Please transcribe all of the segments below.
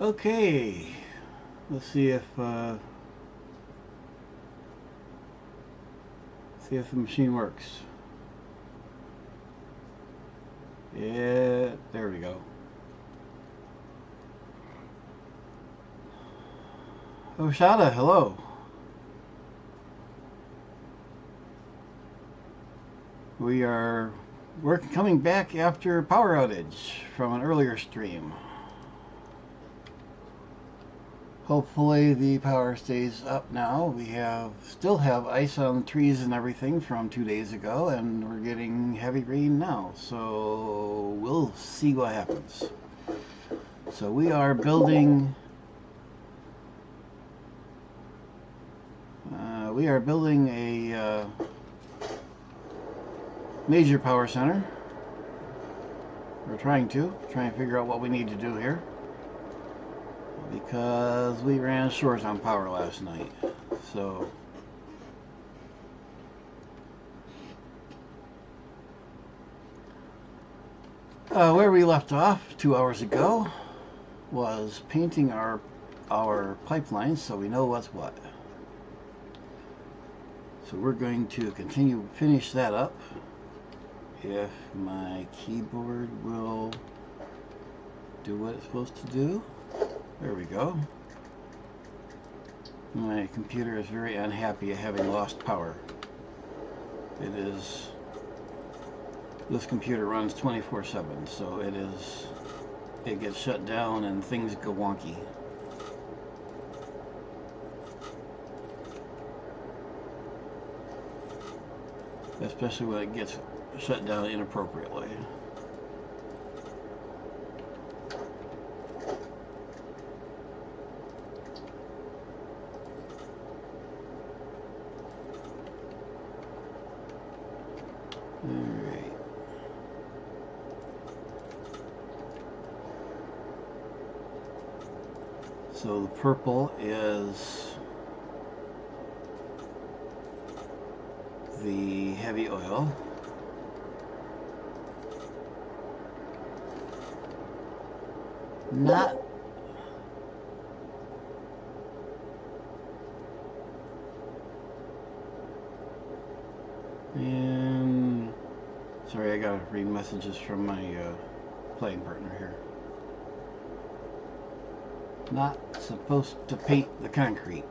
Okay, let's see if the machine works. Yeah, there we go. Oh, Shada, hello. We're coming back after power outage from an earlier stream. Hopefully the power stays up now. We still have ice on the trees and everything from 2 days ago, and we're getting heavy rain now. So we'll see what happens. So we are building a major power center. We're trying to figure out what we need to do here, because we ran short on power last night. So where we left off 2 hours ago was painting our pipelines so we know what's what. So we're going to finish that up. If my keyboard will do what it's supposed to do. There we go. My computer is very unhappy at having lost power. This computer runs 24/7, so it gets shut down and things go wonky. Especially when it gets shut down inappropriately. Alright. So the purple is the heavy oil. Not and sorry, I gotta read messages from my playing partner here. Not supposed to paint the concrete.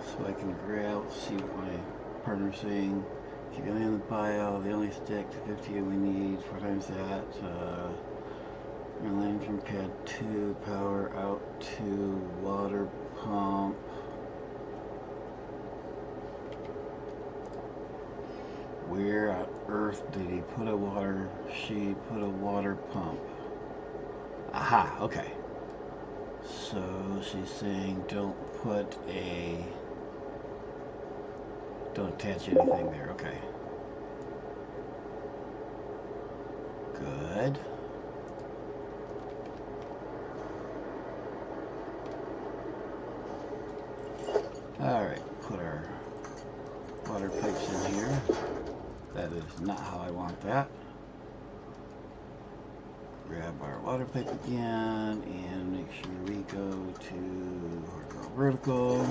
So I can see what my partner's saying. Keep going in the bio, they only stick to 50 we need, 4 times that. Line from pad 2, power out to water pump. Where on earth did he put she put a water pump? Aha, okay. So she's saying don't attach anything there, okay. Good. Alright, put our water pipes in here. That is not how I want that. Grab our water pipe again and make sure we go to horizontal vertical.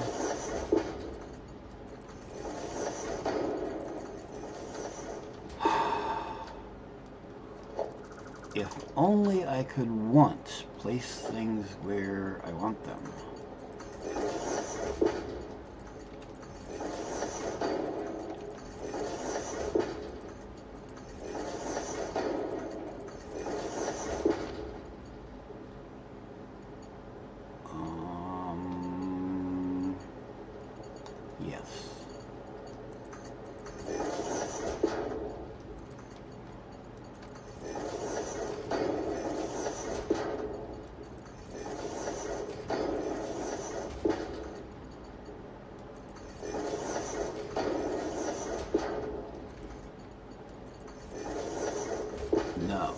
If only I could once place things where I want them. Yes. No.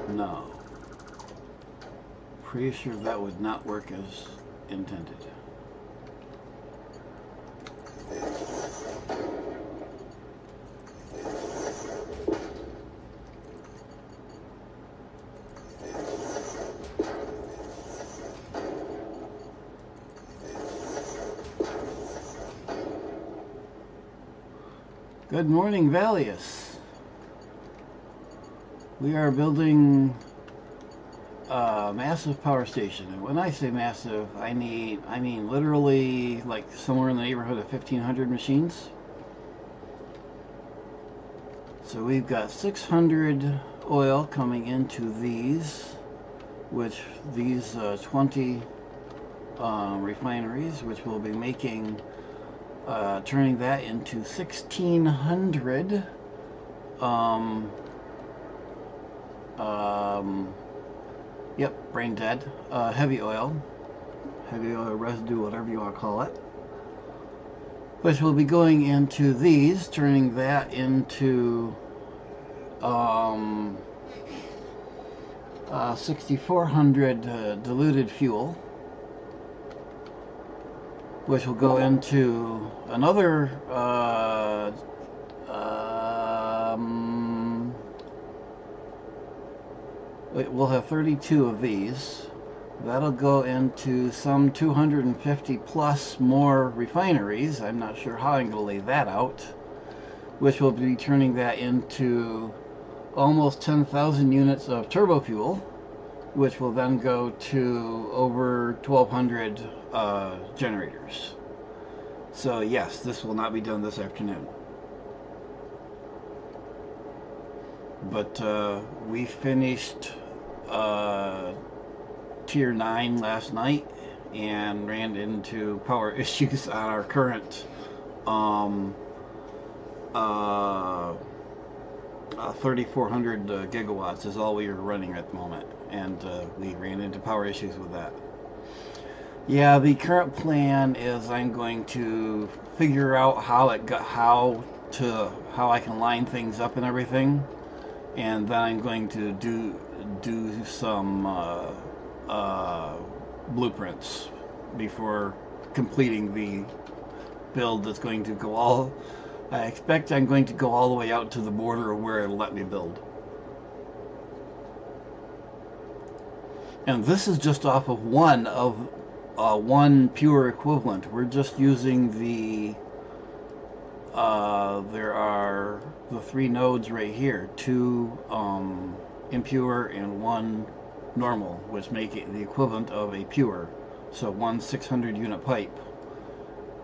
No. Pretty sure that would not work as intended. Good morning, Valius. We are building a massive power station, and when I say massive, I mean literally like somewhere in the neighborhood of 1,500 machines. So we've got 600 oil coming into these, which these 20 refineries, which will be making. Turning that into 1,600 yep, brain dead, heavy oil residue, whatever you want to call it, which will be going into these, turning that into 6,400 diluted fuel, which will go into another we'll have 32 of these. That'll go into some 250 plus more refineries. I'm not sure how I'm going to lay that out, which will be turning that into almost 10,000 units of turbo fuel, which will then go to over 1,200 generators. So yes, this will not be done this afternoon. But we finished Tier 9 last night and ran into power issues on our current 3,400 gigawatts is all we are running at the moment, and we ran into power issues with that. Yeah, the current plan is I'm going to figure out how I can line things up and everything, and then I'm going to do some blueprints before completing the build that's going to go all. I expect I'm going to go all the way out to the border of where it'll let me build. And this is just off of one pure equivalent. We're just using the there are the 3 nodes right here, 2 impure and 1 normal, which make it the equivalent of a pure. So 1 600 unit pipe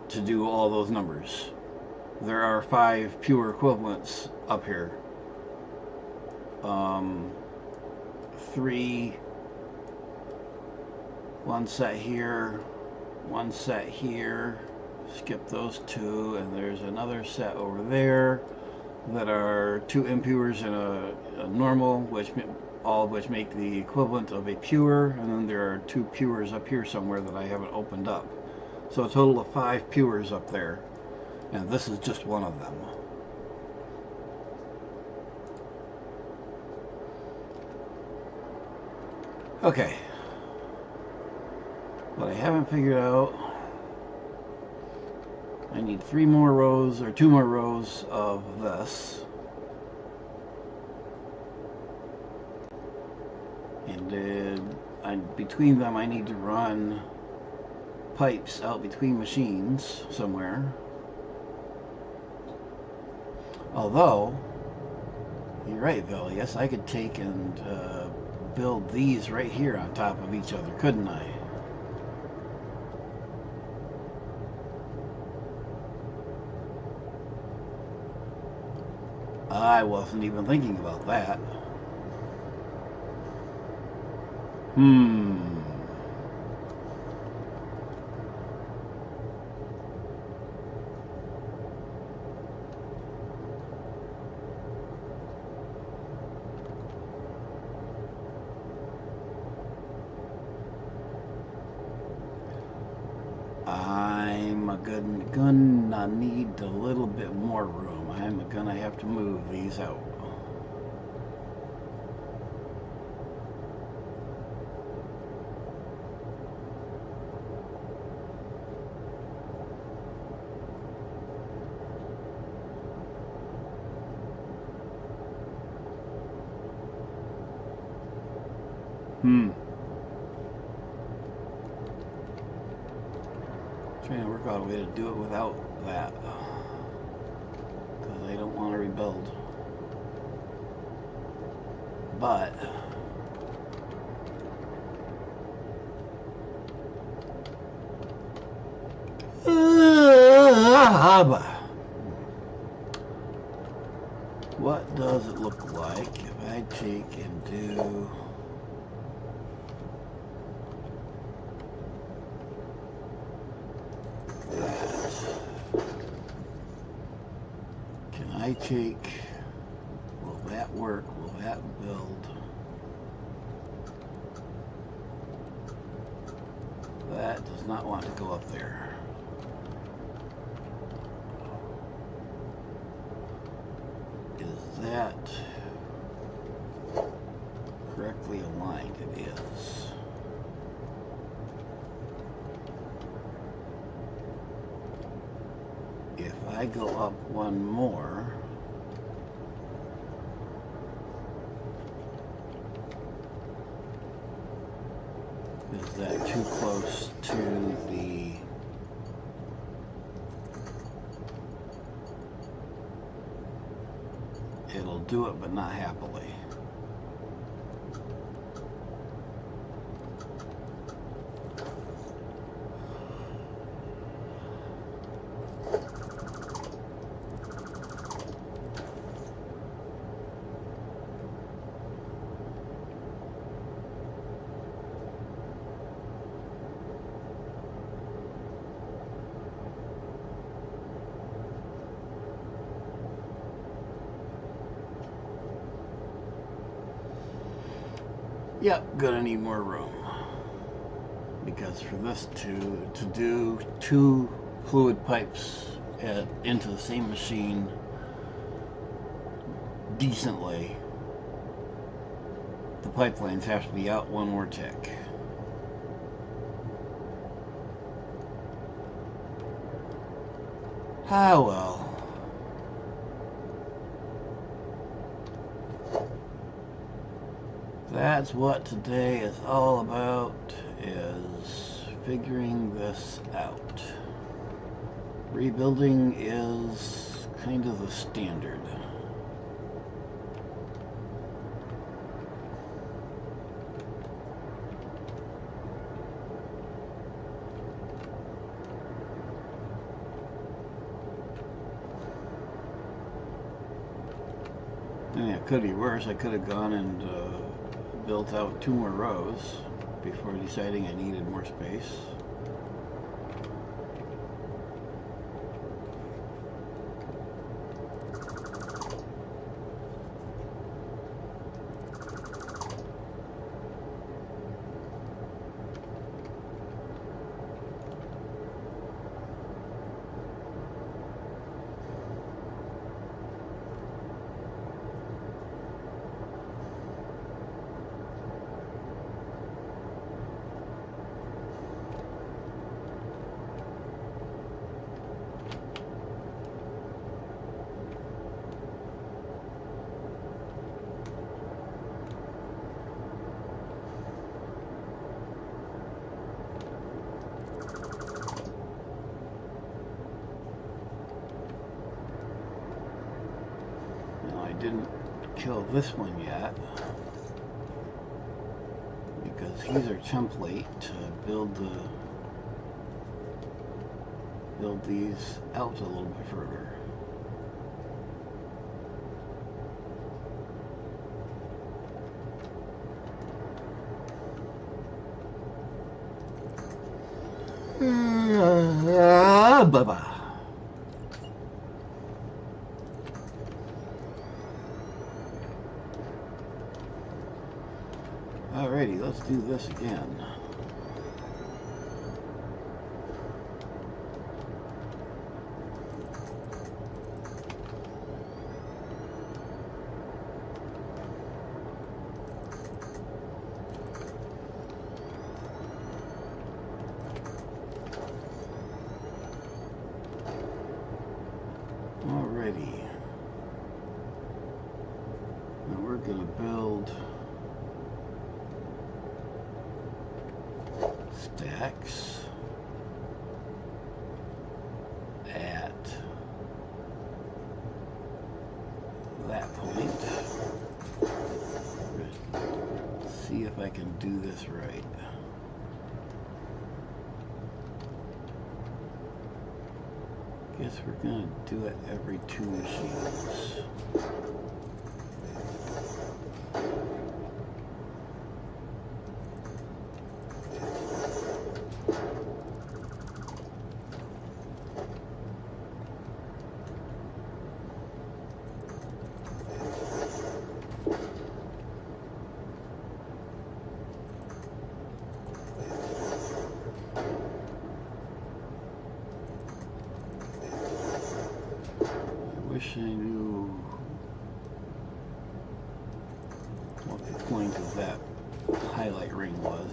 to do all those numbers. There are 5 pure equivalents up here. 3, 1 set here, 1 set here, skip those 2, and there's another set over there that are 2 impures and a normal, all of which make the equivalent of a pure, and then there are 2 pures up here somewhere that I haven't opened up. So a total of 5 pures up there, and this is just one of them. Okay. What I haven't figured out, I need 3 more rows or 2 more rows of this. And between them I need to run pipes out between machines somewhere. Although, you're right, Bill, yes, I could take and build these right here on top of each other, couldn't I? I wasn't even thinking about that. I'm gonna need a little bit more room. I'm gonna have to move these out. Trying to work out a way to do it without that. Because I don't want to rebuild. But what does it look like if I take and do that? Can I take, will that work? Will that build? That does not want to go up there. Is that correctly aligned? It is. If I go up one more, is that too close to the it'll do it, but not happily. Yep, gonna need more room. Because for this to do two fluid pipes into the same machine decently, the pipelines have to be out one more tick. Ah, well. That's what today is all about, is figuring this out. Rebuilding is kind of the standard. I mean, it could be worse. I could have gone and built out 2 more rows before deciding I needed more space. Didn't kill this one yet because he's our template to build these out a little bit further. Bye-bye. Alrighty, let's do this again. Alrighty. Now we're going to build stacks at that point. Let's see if I can do this right. Guess we're gonna do it every 2 machines. Wish I knew what the point of that highlight ring was,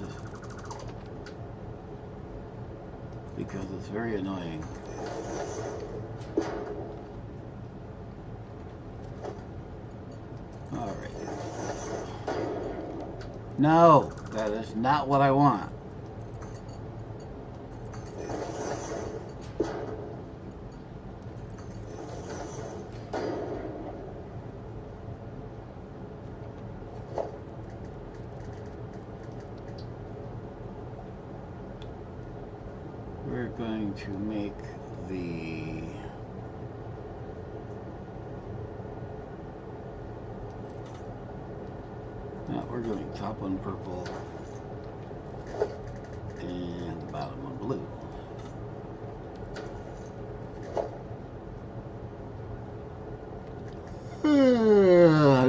because it's very annoying. Alright. No, that is not what I want. We're going to make the we're going top one purple and bottom one blue.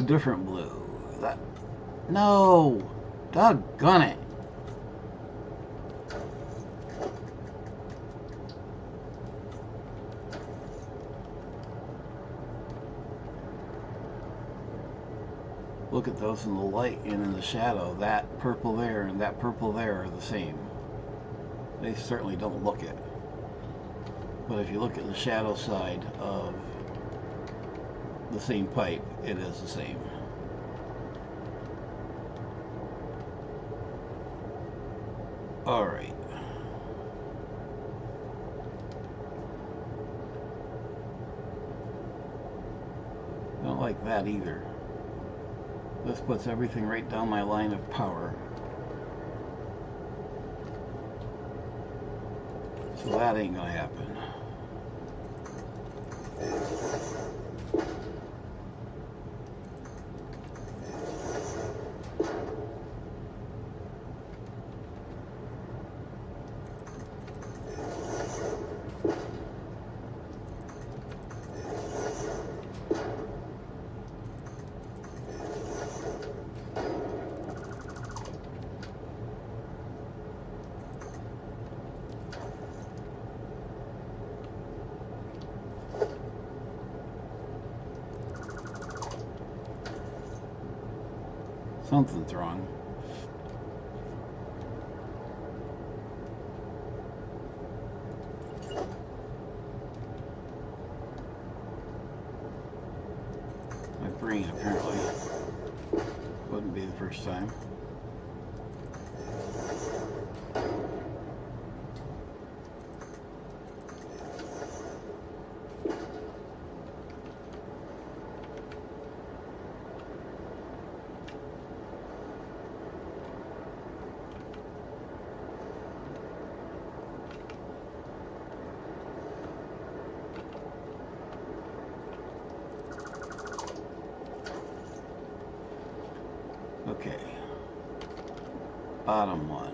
Different blue. That no, doggone it. Look at those in the light and in the shadow. That purple there and that purple there are the same. They certainly don't look it. But if you look at the shadow side of the same pipe, it is the same. Alright. I don't like that either. This puts everything right down my line of power. So that ain't gonna happen. Something's wrong. My brain apparently wouldn't be the first time. Okay, bottom one,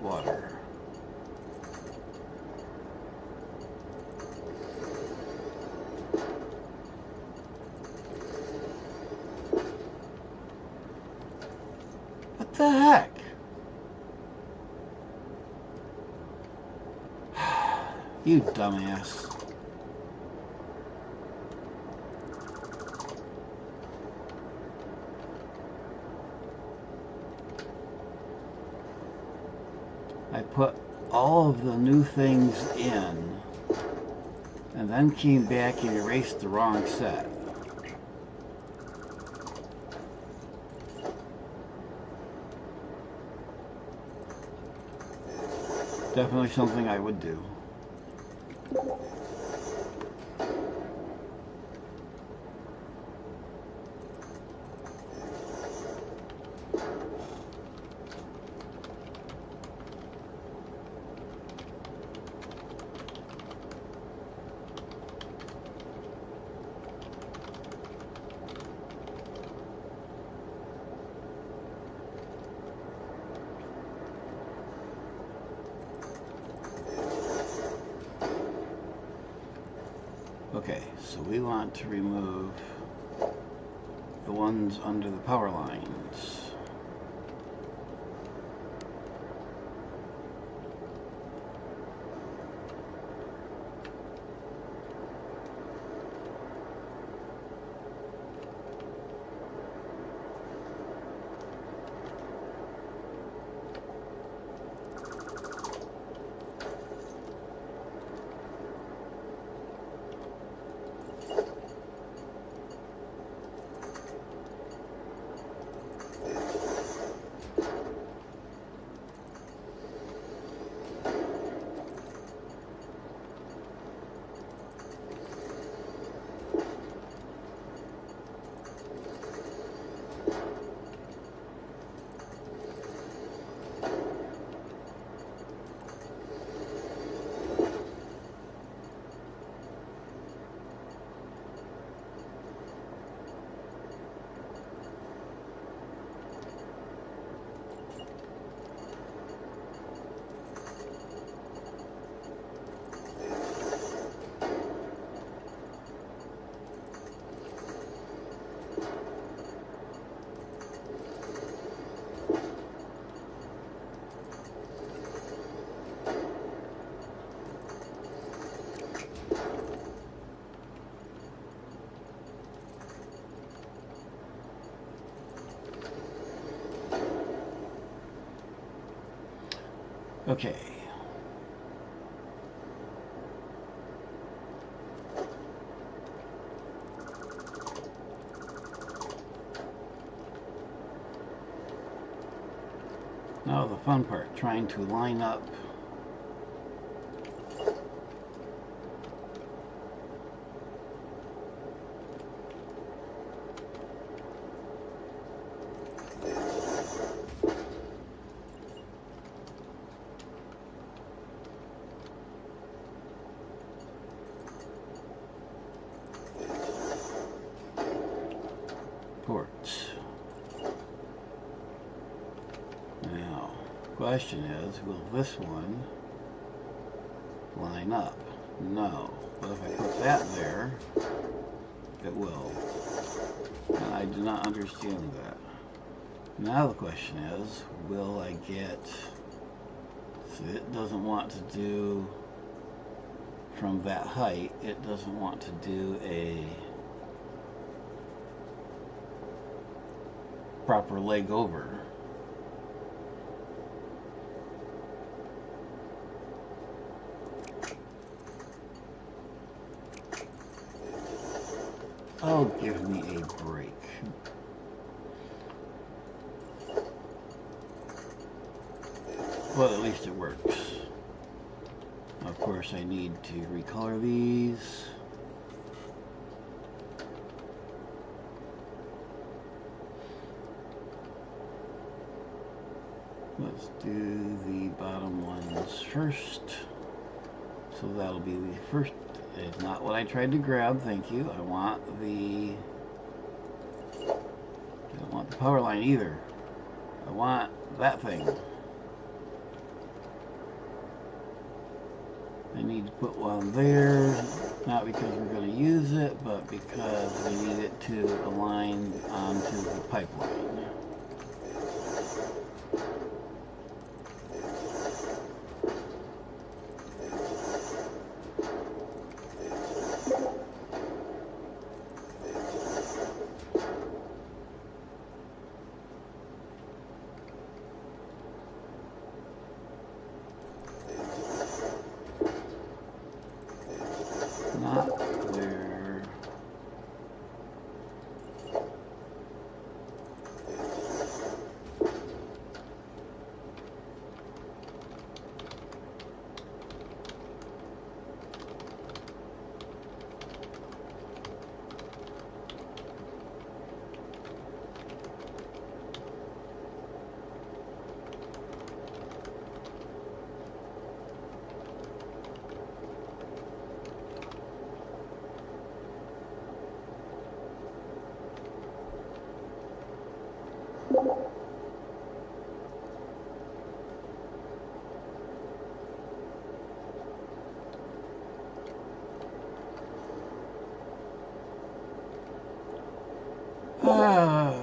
water. What the heck? You dumbass. I put all of the new things in and then came back and erased the wrong set. Definitely something I would do. Okay, so we want to remove the ones under the power lines. Okay. Now the fun part, trying to line up ports. Now, question is, will this one line up? No. But if I put that there, it will. And I do not understand that. Now the question is, will I get... So it doesn't want to do from that height, it doesn't want to do a proper leg over. Oh, give me a break. Well, at least it works. Of course, I need to recolor these. Let's do the bottom ones first. So that'll be the first. It's not what I tried to grab, thank you. I don't want the power line either. I want that thing. I need to put one there, not because we're going to use it, but because we need it to align onto the pipeline. Not where Uh,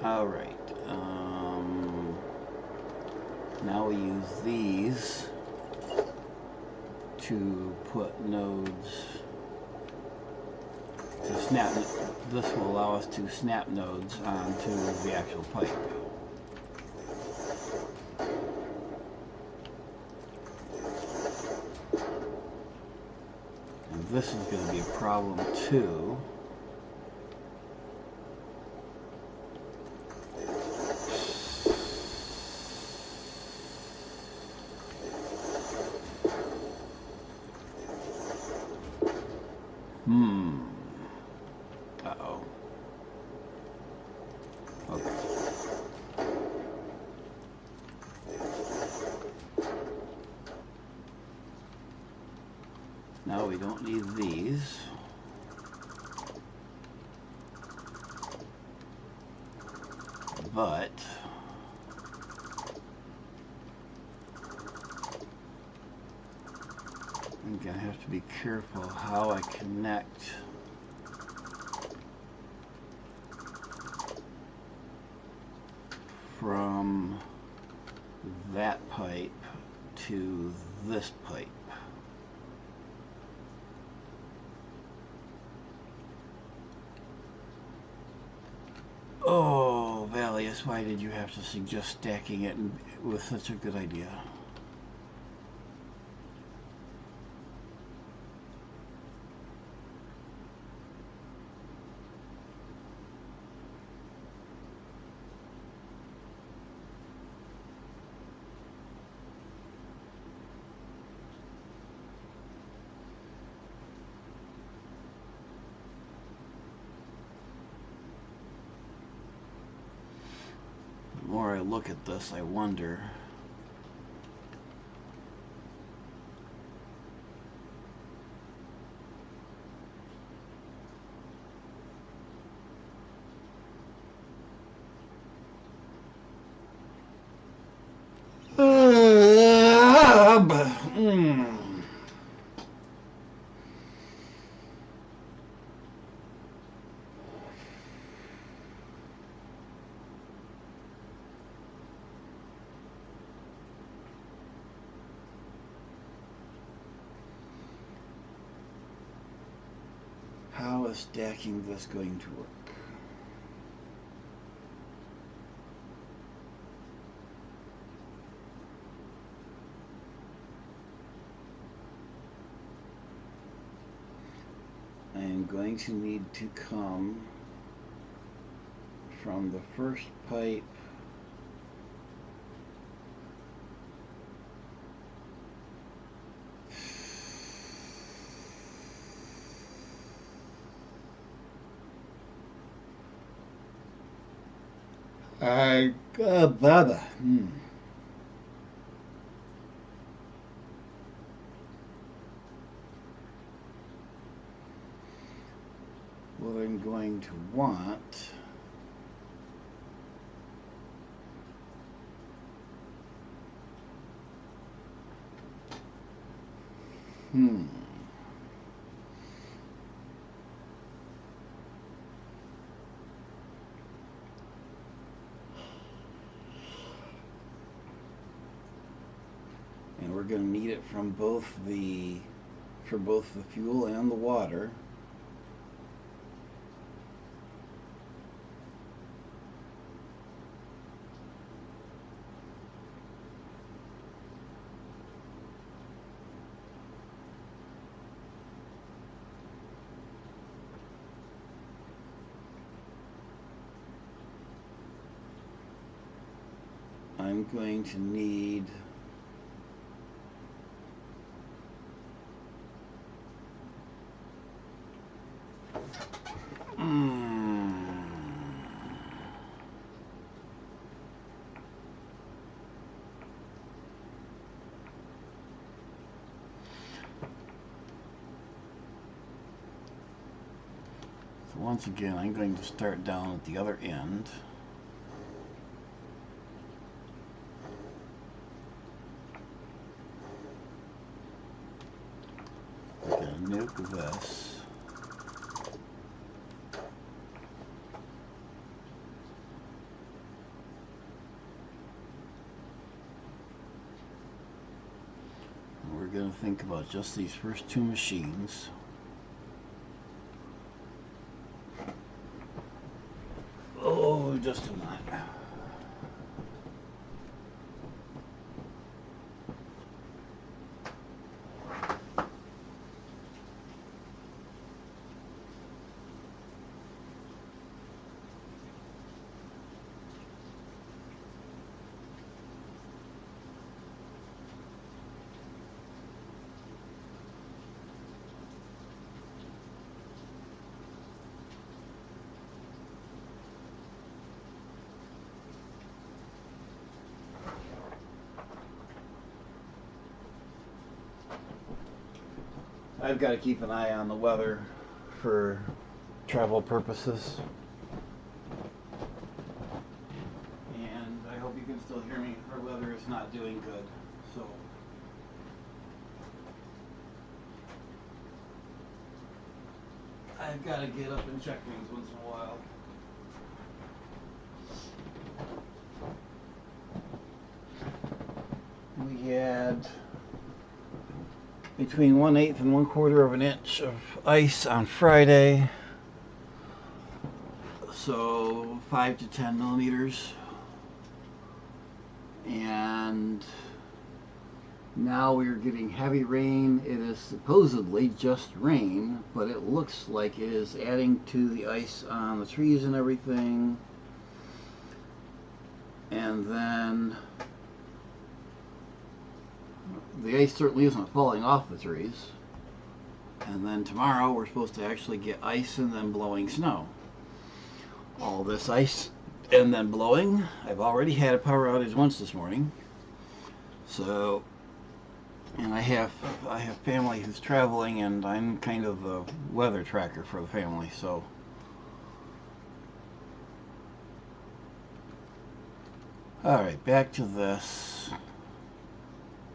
all right. Now we use these to put nodes to snap. This will allow us to snap nodes onto the actual pipe. And this is going to be a problem too. Uh-oh. Okay. Now we don't need these. But I'm gonna have to be careful how I connect from that pipe to this pipe. Oh, Valius, why did you have to suggest stacking it with such a good idea? The more I look at this, I wonder. How is stacking this going to work? I am going to need to come from the first pipe Baba. What I'm going to want and we're going to need it from both the for both the fuel and the water. I'm going to need so once again, I'm going to start down at the other end. We're going to nuke this. And we're going to think about just these first two machines. Oh, just a minute. I've got to keep an eye on the weather for travel purposes. And I hope you can still hear me. Our weather is not doing good. So I've got to get up and check things once in a while. We had between 1/8 and 1/4 of an inch of ice on Friday, so 5 to 10 millimeters, and now we're getting heavy rain. It is supposedly just rain, but it looks like it is adding to the ice on the trees and everything. And then the ice certainly isn't falling off the trees. And then tomorrow we're supposed to actually get ice and then blowing snow. All this ice and then blowing. I've already had a power outage once this morning. So, and I have family who's traveling, and I'm kind of the weather tracker for the family. So all right, back to this.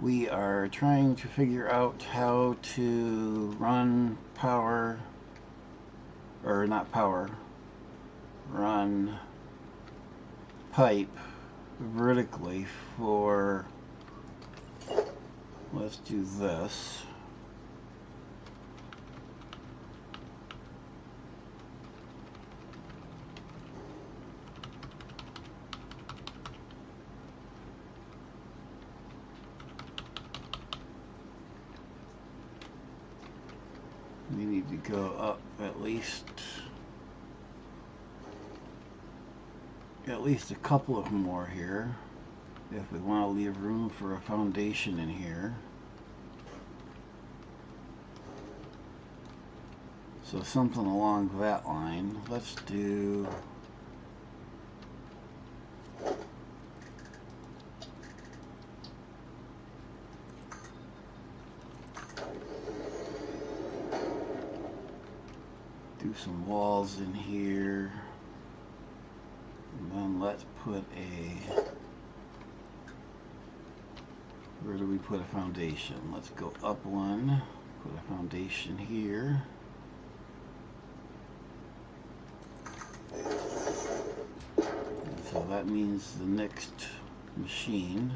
We are trying to figure out how to run power, or not power, run pipe vertically for, let's do this. We need to go up at least a couple of more here if we want to leave room for a foundation in here. So something along that line. Let's do some walls in here, and then let's put where do we put a foundation? Let's go up one, put a foundation here. So that means the next machine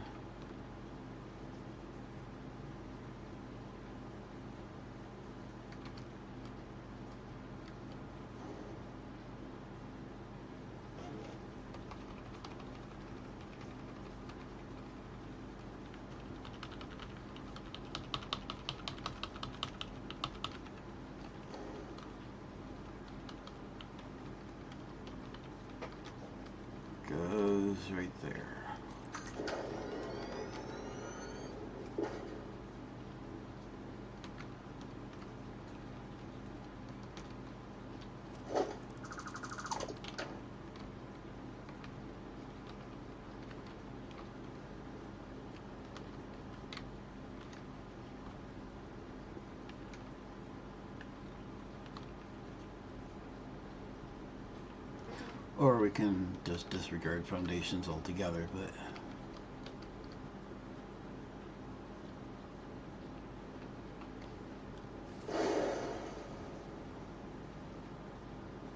Or we can just disregard foundations altogether, but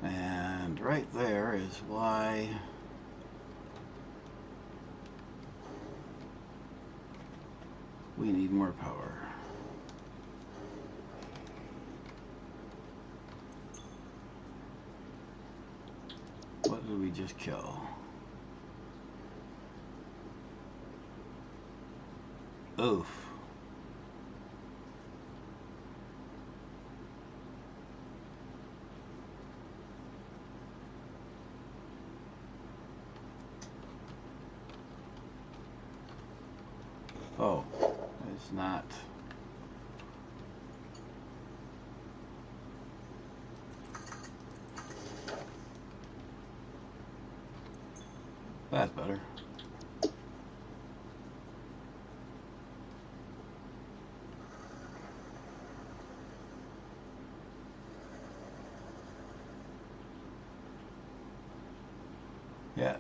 and right there is why we need more power. What did we just kill? Oof. Oh, it's not. That's better. Yeah.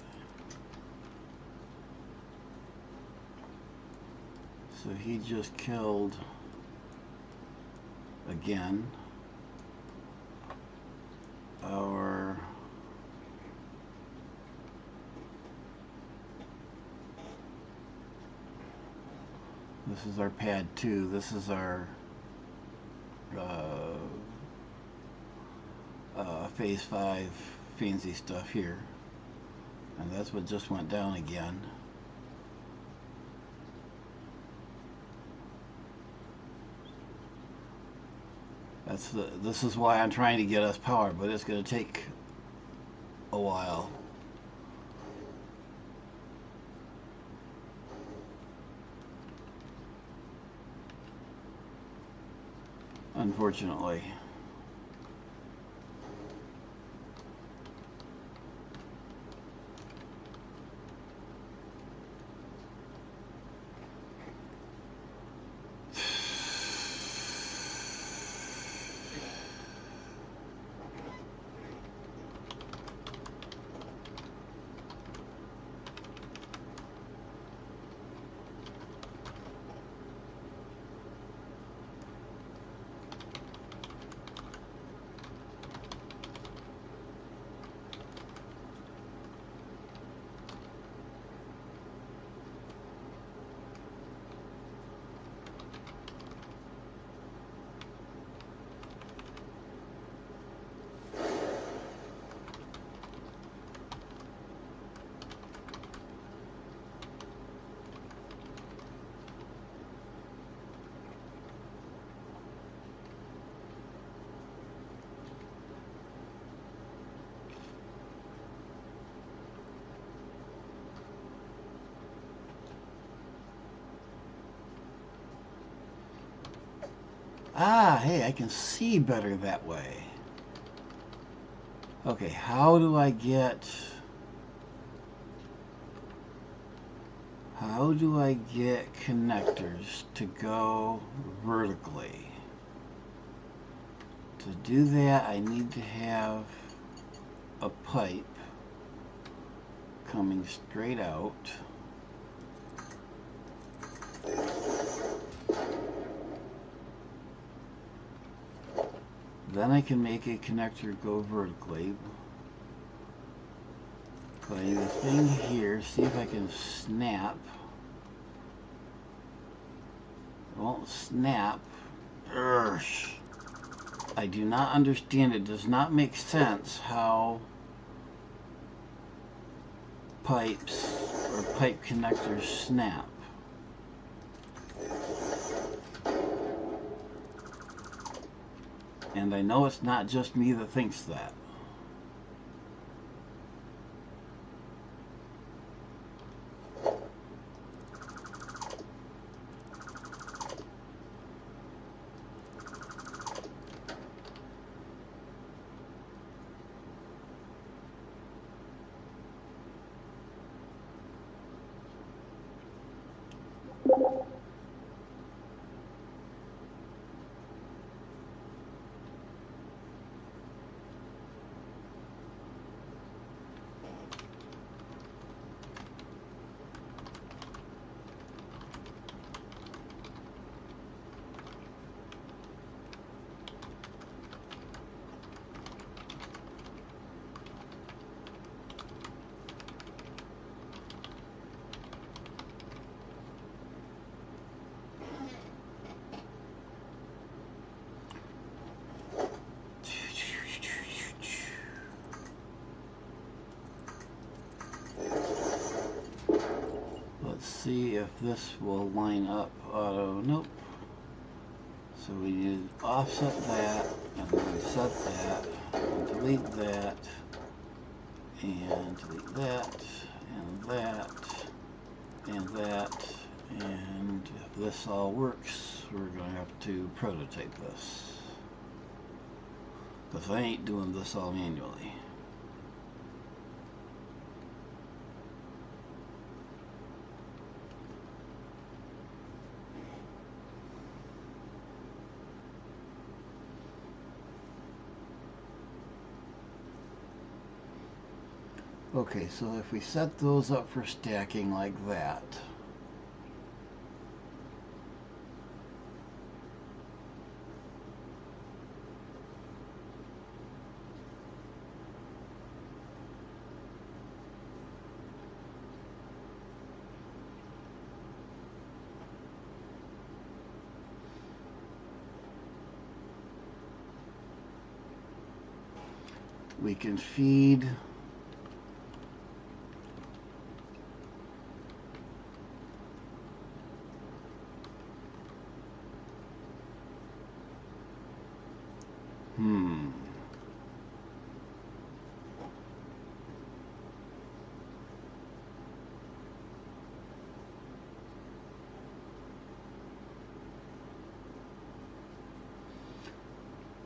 So he just killed again our this is our pad 2. This is our phase 5 fancy stuff here, and that's what just went down again. This is why I'm trying to get us power, but it's going to take a while. Unfortunately. Ah, hey, I can see better that way. Okay, how do I get connectors to go vertically? To do that, I need to have a pipe coming straight out. Then I can make a connector go vertically. Put a thing here, see if I can snap. It won't snap. Urgh. I do not understand. It does not make sense how pipes or pipe connectors snap. And I know it's not just me that thinks that. see if this will line up auto. Nope. So we need to offset that, and then set that, and delete that, and delete that, and that, and that, and if this all works, we're going to have to prototype this. Because I ain't doing this all manually. Okay, so if we set those up for stacking like that, we can feed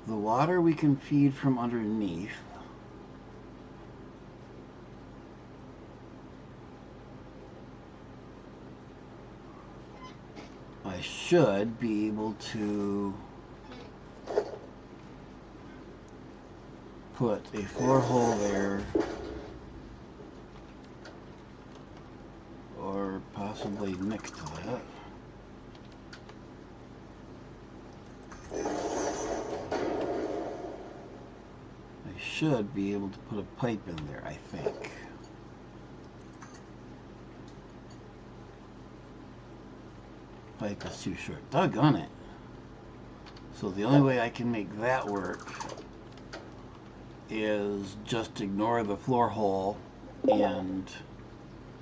the water we can feed from underneath. I should be able to put a floor hole there, or possibly next to that. I should be able to put a pipe in there, I think. Pipe is too short. Doggone it. So the only way I can make that work is just ignore the floor hole and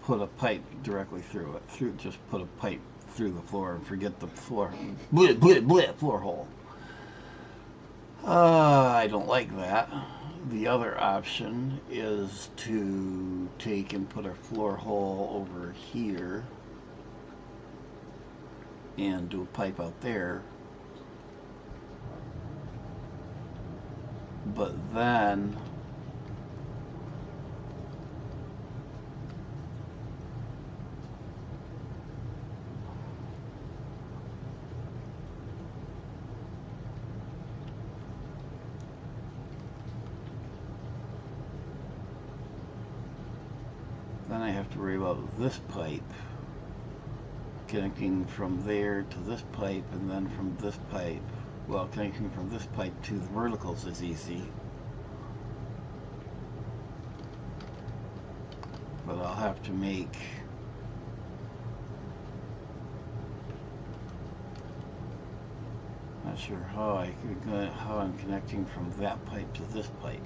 put a pipe directly through it. Just put a pipe through the floor and forget the floor. Bleh, bleh, bleh, floor hole. I don't like that. The other option is to take and put a floor hole over here and do a pipe out there. But then I have to worry about this pipe connecting from there to this pipe, and then from this pipe, well, connecting from this pipe to the verticals is easy, but I'll have to make not sure how I'm connecting from that pipe to this pipe.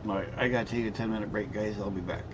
Alright, I gotta take a 10-minute break, guys. I'll be back.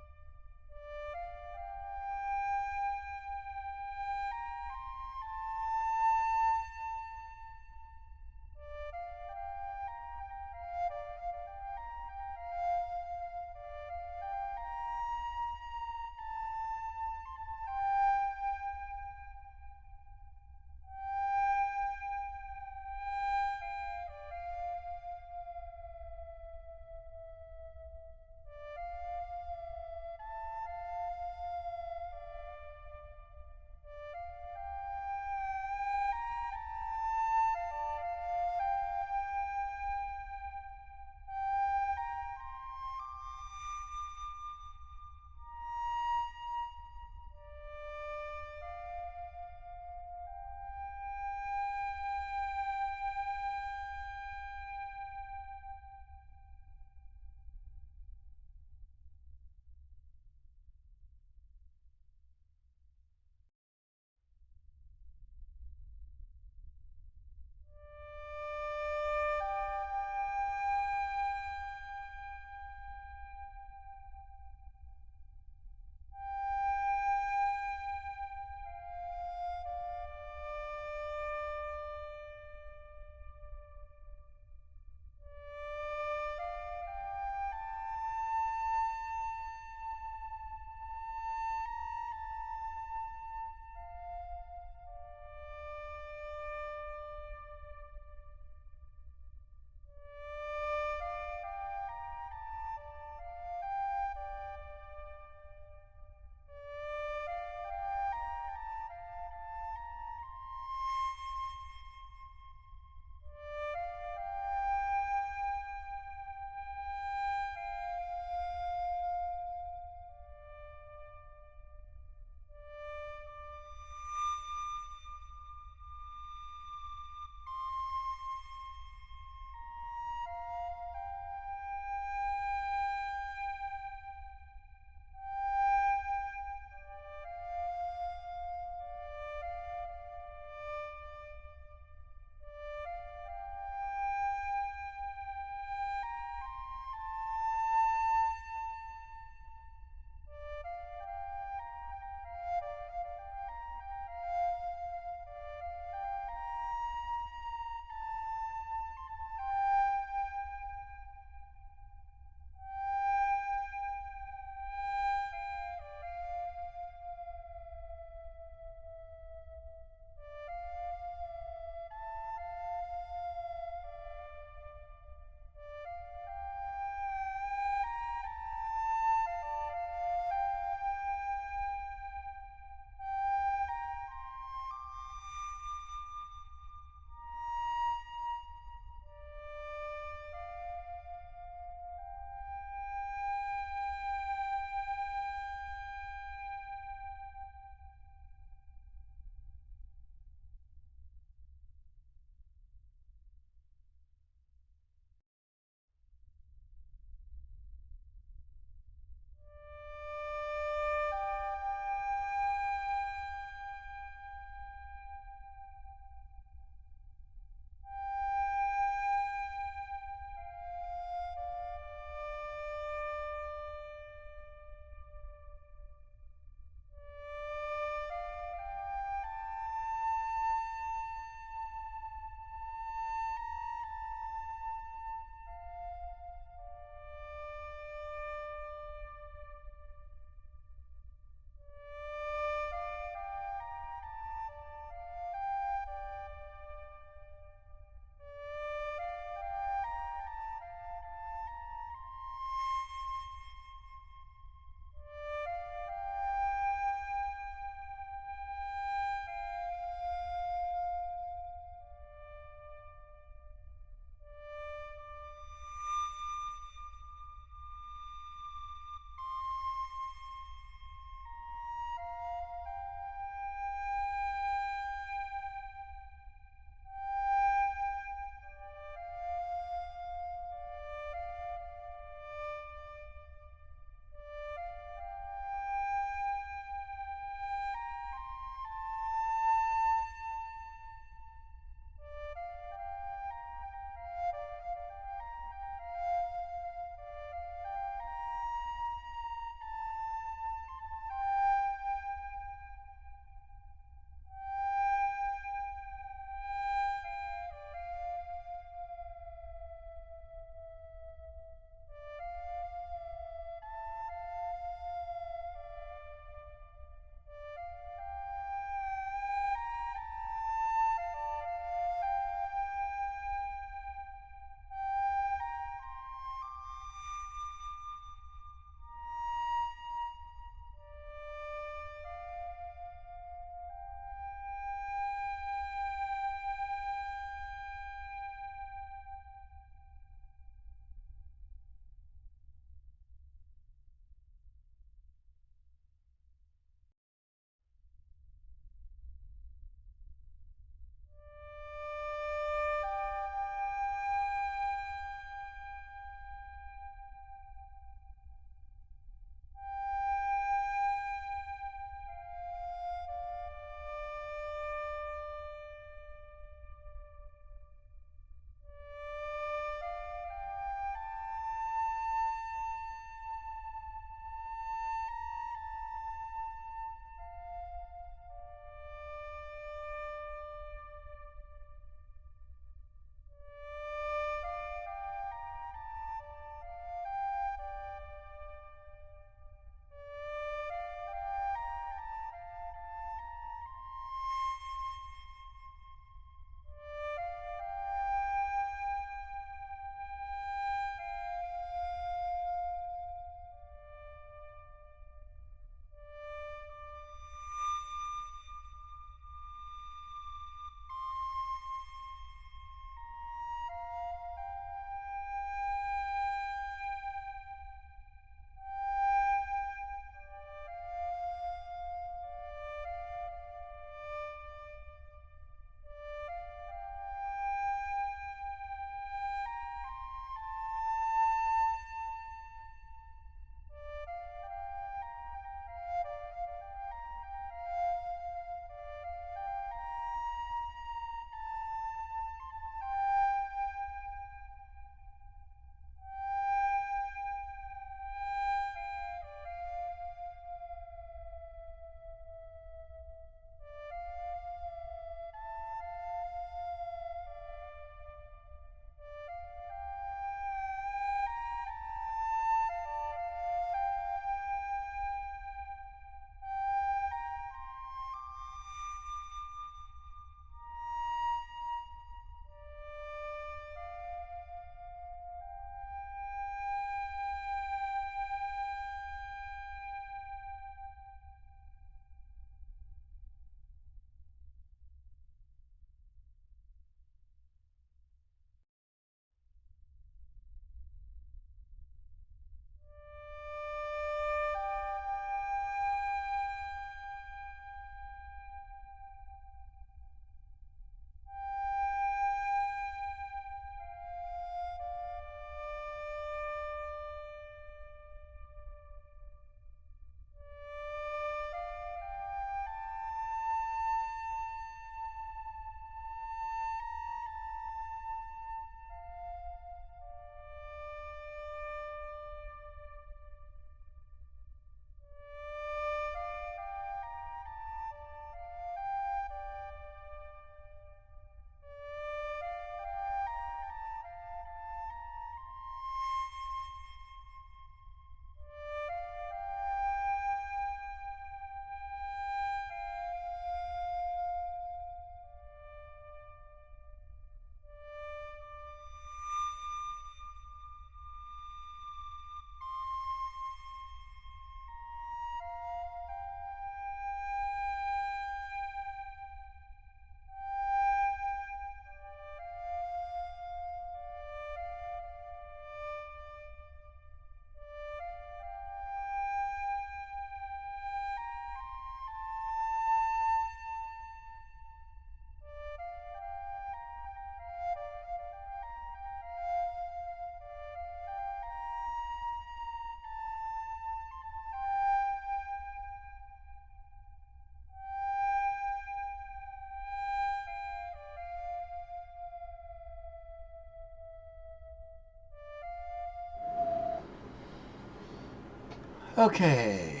Okay,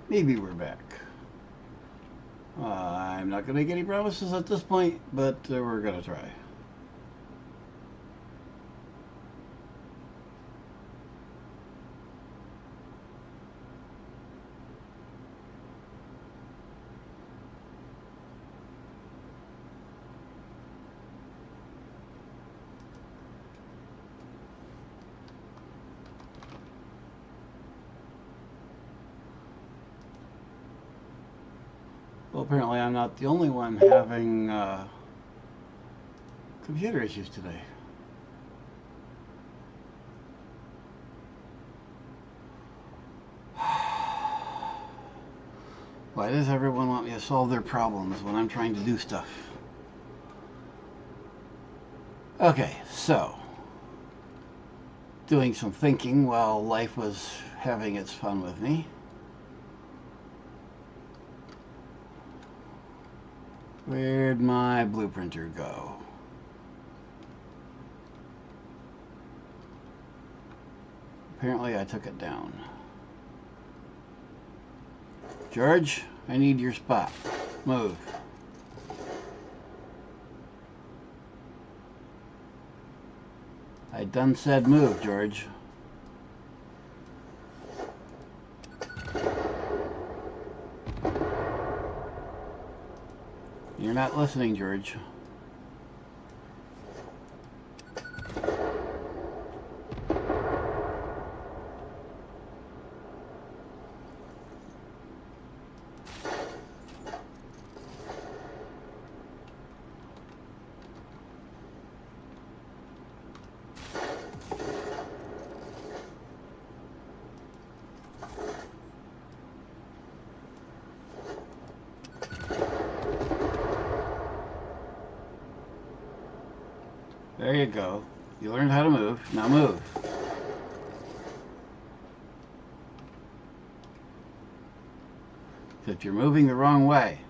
maybe we're back. I'm not going to make any promises at this point, but we're going to try. Well, apparently I'm not the only one having computer issues today. Why does everyone want me to solve their problems when I'm trying to do stuff? Okay, so doing some thinking while life was having its fun with me. Where'd my blueprinter go? Apparently I took it down. George, I need your spot. Move. I done said move, George. You're not listening, George. There you go. You learned how to move. Now move. Except you're moving the wrong way.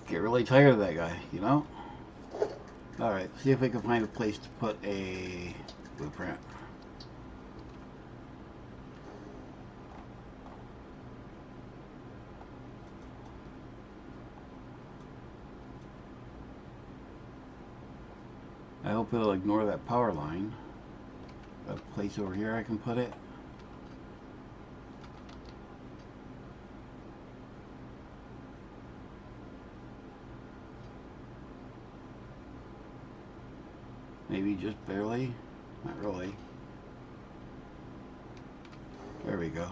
Get really tired of that guy, you know? Alright, see if we can find a place to put a blueprint. I hope it'll ignore that power line. A place over here I can put it. Maybe just barely. Not really. There we go.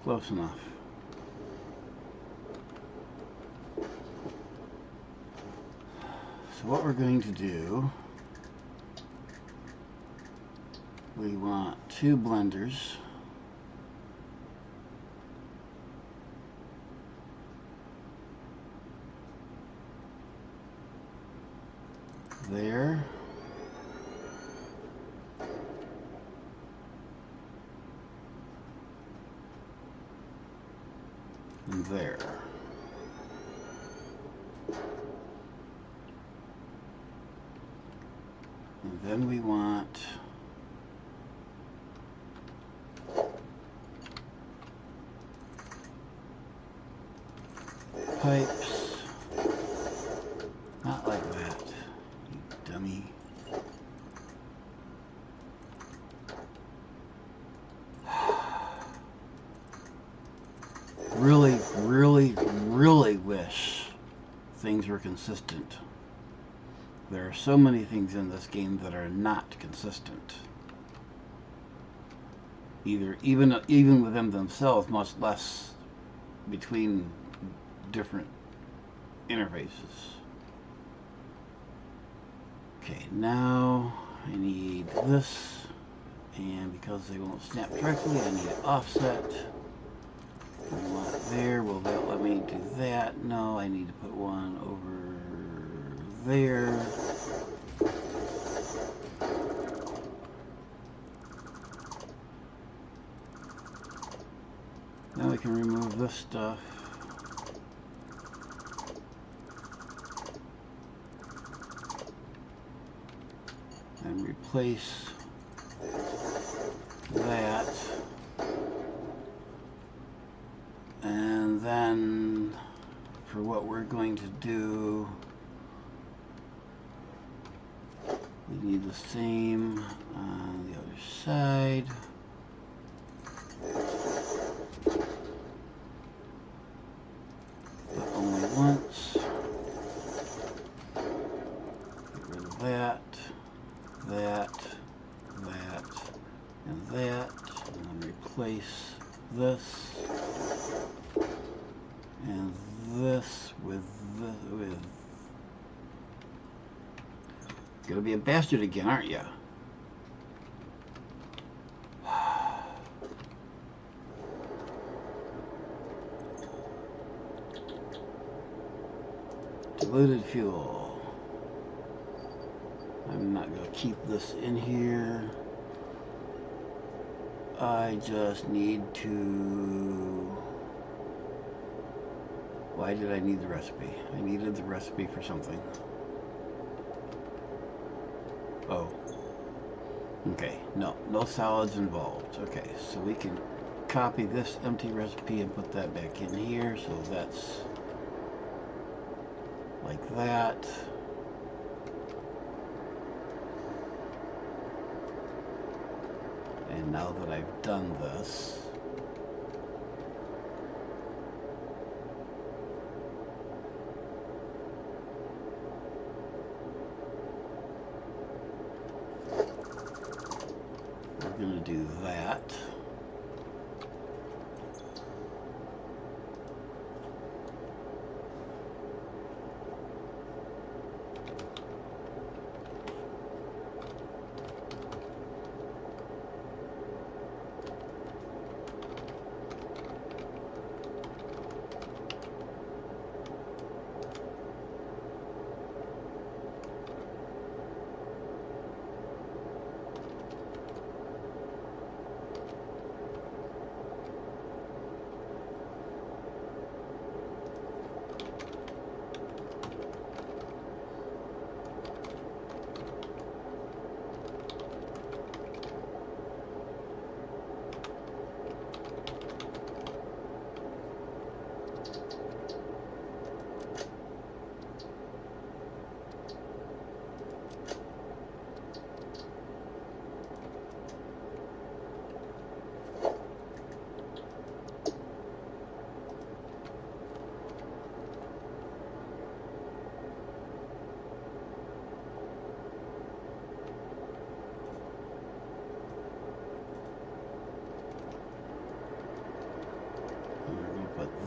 Close enough. So what we're going to do, we want 2 blenders. There. And there. And then we want pipes. Not like that, you dummy. Really wish things were consistent. There are so many things in this game that are not consistent. Even within themselves, much less between different interfaces. Okay, now I need this, and because they won't snap directly, I need an offset. I want it there. Will that let me do that? No, I need to put one over there. Now we can remove this stuff. And replace that. And then for what we're going to do, we need the same on the other side. But only once. Get rid of that, that, and that. And then replace this and this with this. Gonna be a bastard again, aren't you? Diluted fuel. I'm not gonna keep this in here. I just need to... Why did I need the recipe? I needed the recipe for something. Oh. Okay, no solids involved. Okay, so we can copy this empty recipe and put that back in here. So that's like that. And now that I've done this, we're going to do that.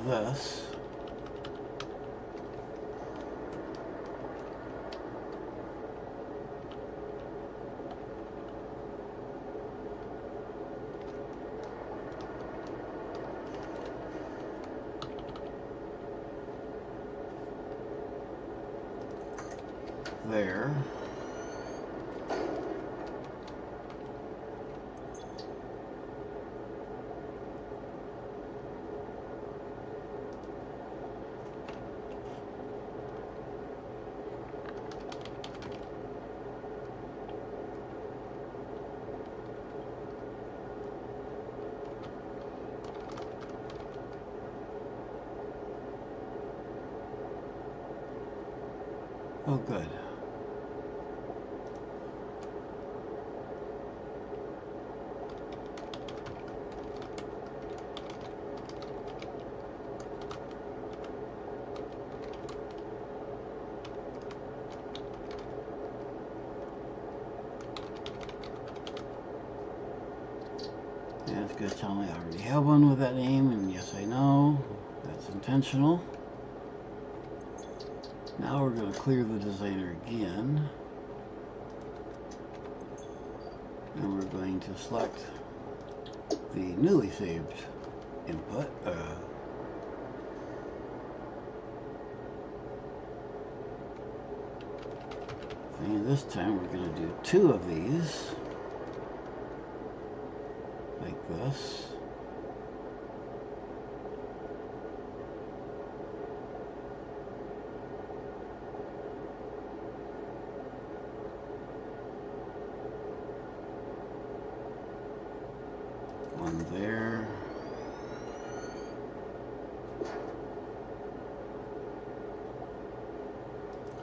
This. There. Oh, good. Yeah, it's going to tell me I already have one with that name, and yes, I know. That's intentional. Now we're going to clear the designer again. And we're going to select the newly saved input. And this time we're going to do 2 of these, like this. One there.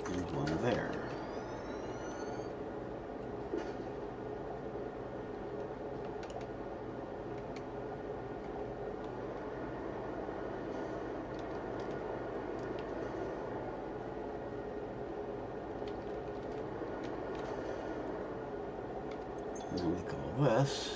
And one there. And then we call this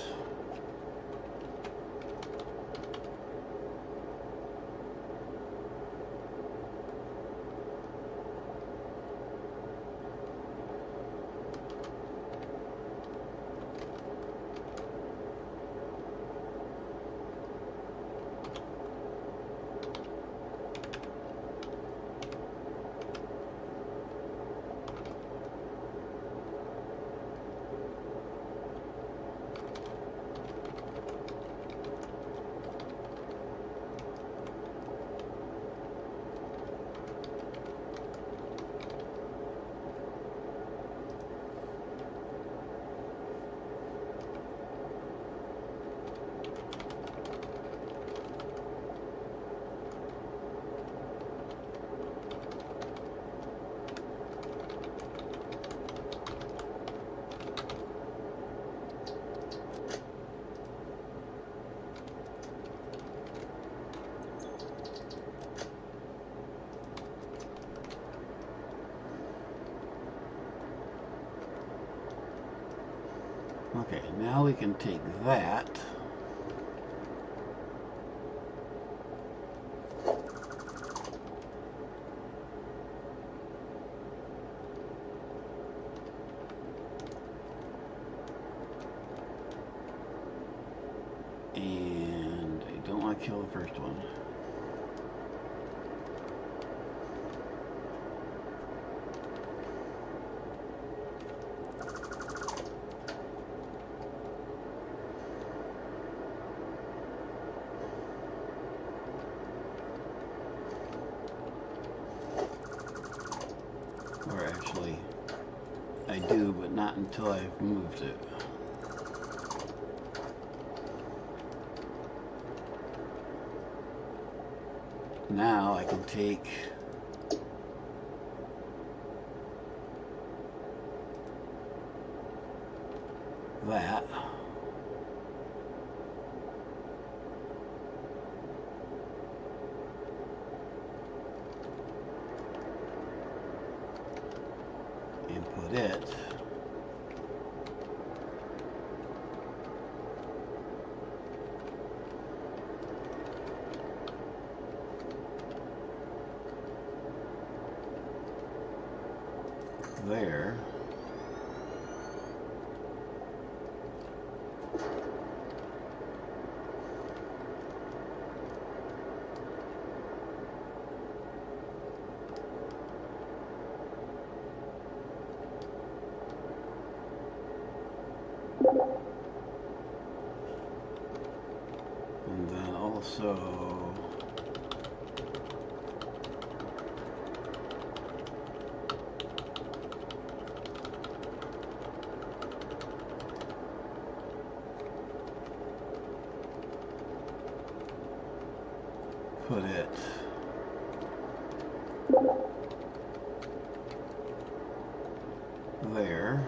Okay, now we can take that and I don't want to kill the first one. Or actually, I do, but not until I've moved it. Now I can take that and put it there. And then also put it there.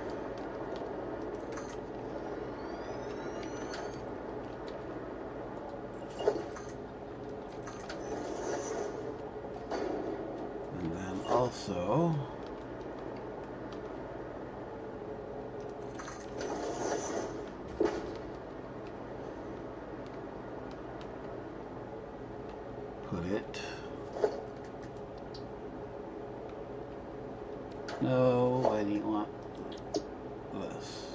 And then also put it, no, I didn't want this.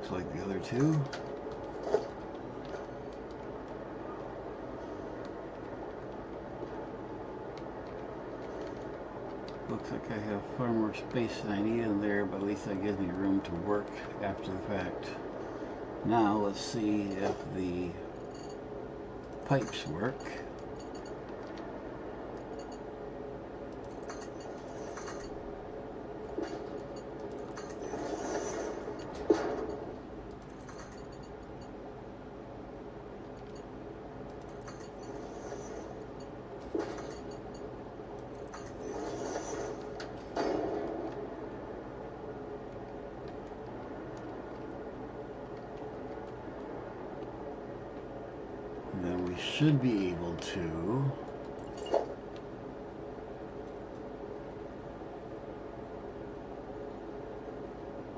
looks like the other two. Looks like I have far more space than I need in there, but at least that gives me room to work after the fact. Now let's see if the pipes work. And then we should be able to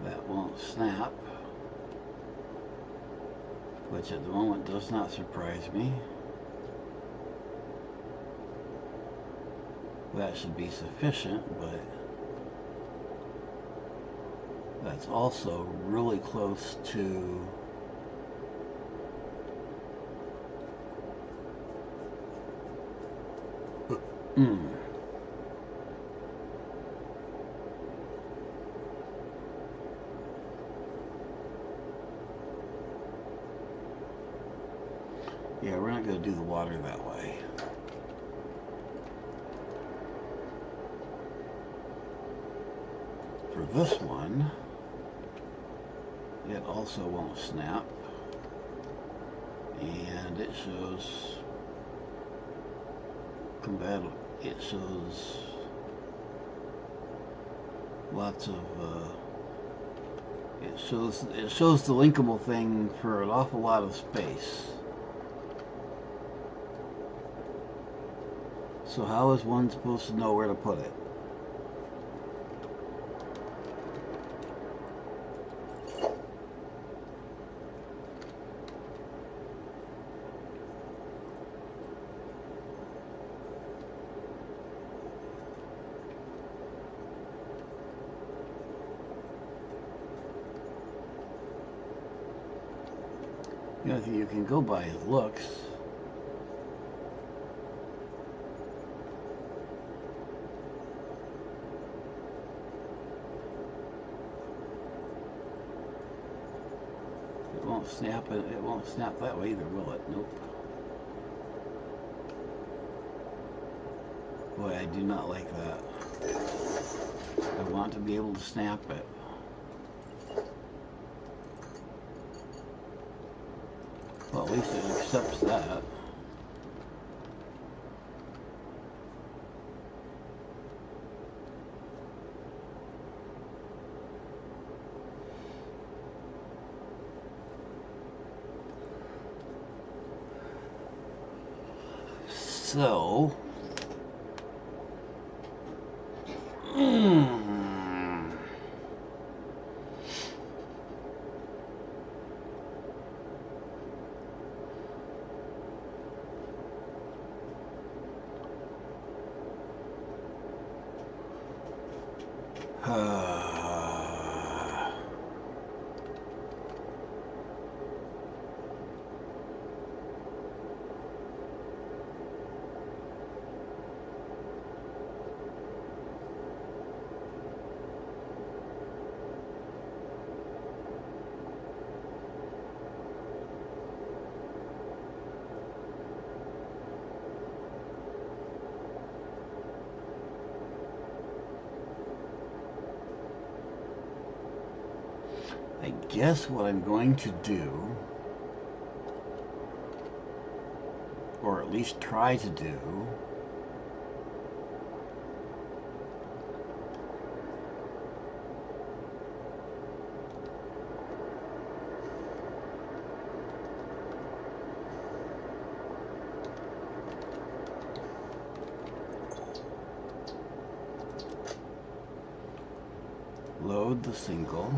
that won't snap, which at the moment does not surprise me. That should be sufficient, but that's also really close to Yeah, we're not going to do the water that way. For this one, it also won't snap, and it shows compatible. It shows lots of it shows the linkable thing for an awful lot of space. So how is one supposed to know where to put it? The only thing you can go by is looks. It won't snap that way either, will it? Nope. Boy, I do not like that. I want to be able to snap it. Well, at least it accepts that. So, I guess what I'm going to do, or at least try to do, load the single.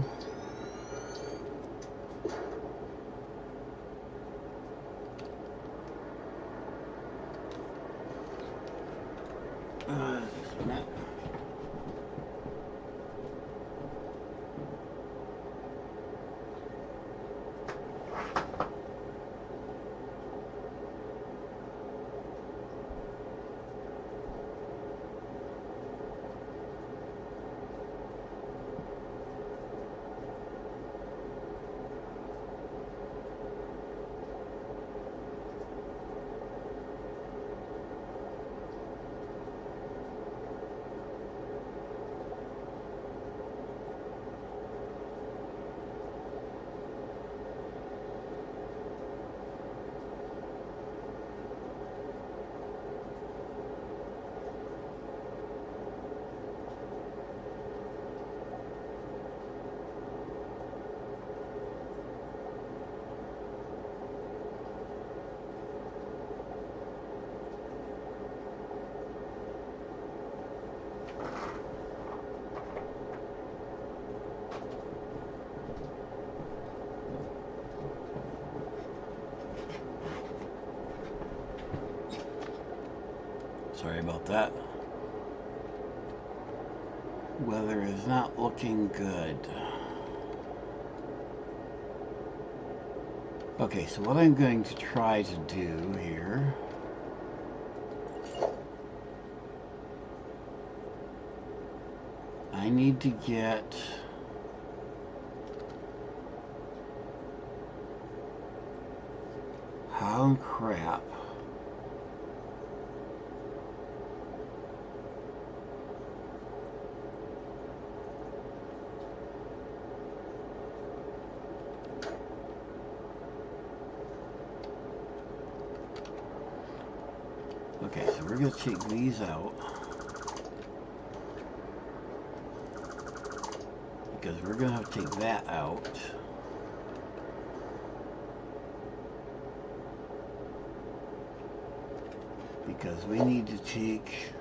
Sorry about that. Weather is not looking good. Okay, so what I'm going to try to do here I need to get how crap okay, so we're going to take these out because we're going to have to take that out. Because we need to take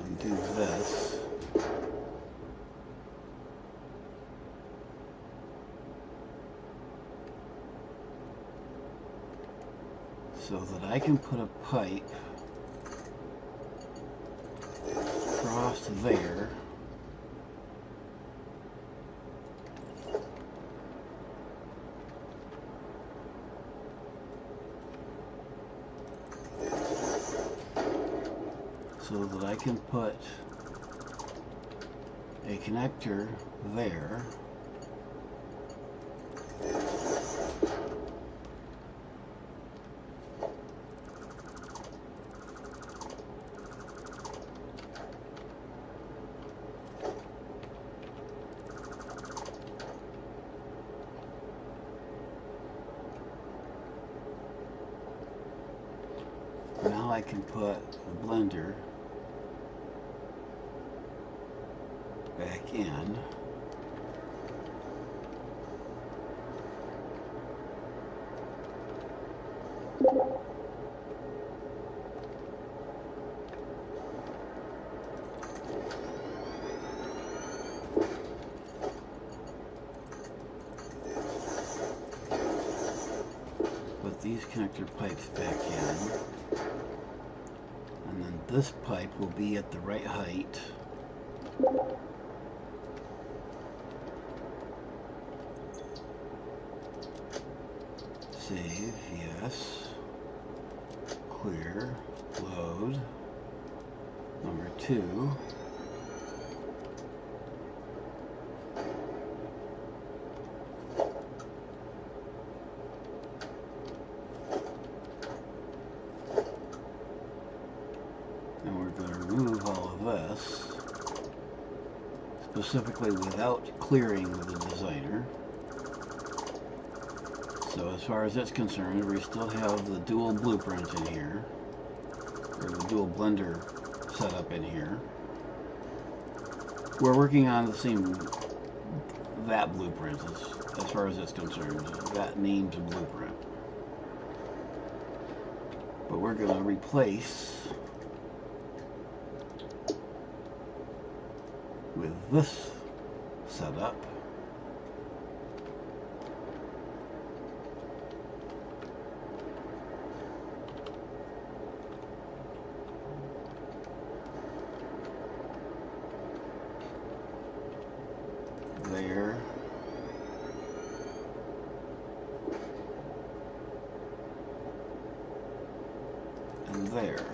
and do this. So that I can put a pipe across there. So that I can put a connector there. Now I can put the blender back in. Put these connector pipes back in. And then this pipe will be at the right height. Save, yes. Clear, load. Number 2. And we're going to remove all of this, specifically without clearing the designer. So as far as it's concerned, we still have the dual blueprint in here, or the dual blender setup in here. We're working on the same, that blueprint as far as it's concerned, that named blueprint. But we're going to replace with this setup. There. And there.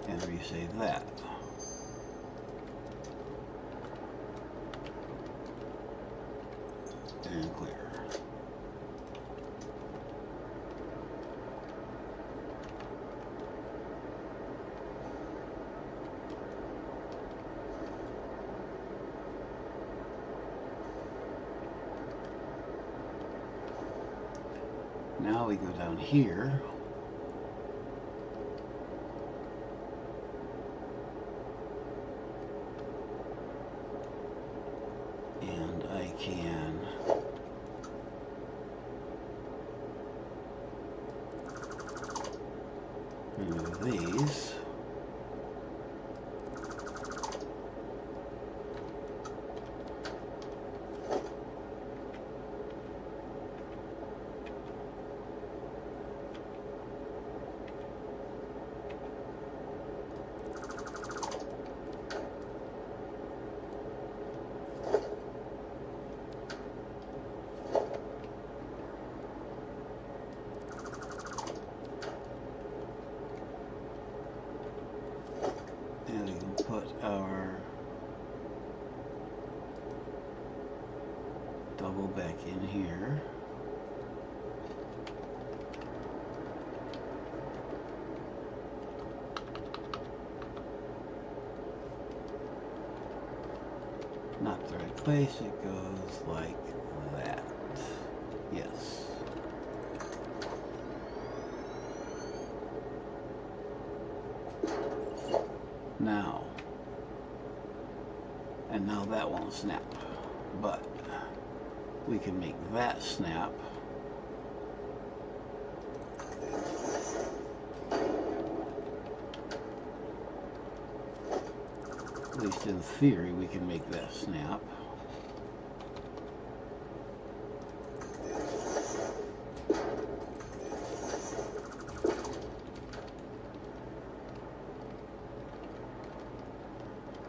And resave that. And clear. Now we go down here. And I can remove these. double back in here. Not the right place, it goes like that. Yes. Now, and now that won't snap, but we can make that snap. At least in theory, we can make that snap.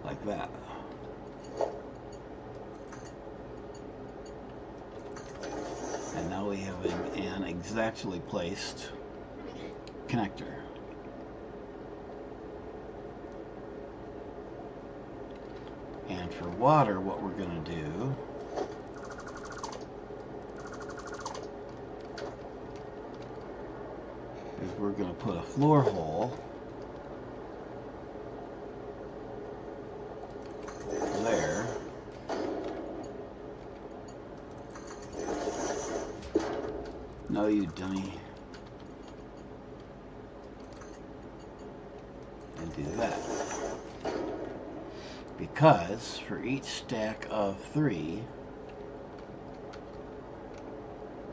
Like that. And now we have an exactly placed connector. And for water, what we're going to do is we're going to put a floor hole there. No, you dummy. And do that. Because for each stack of 3,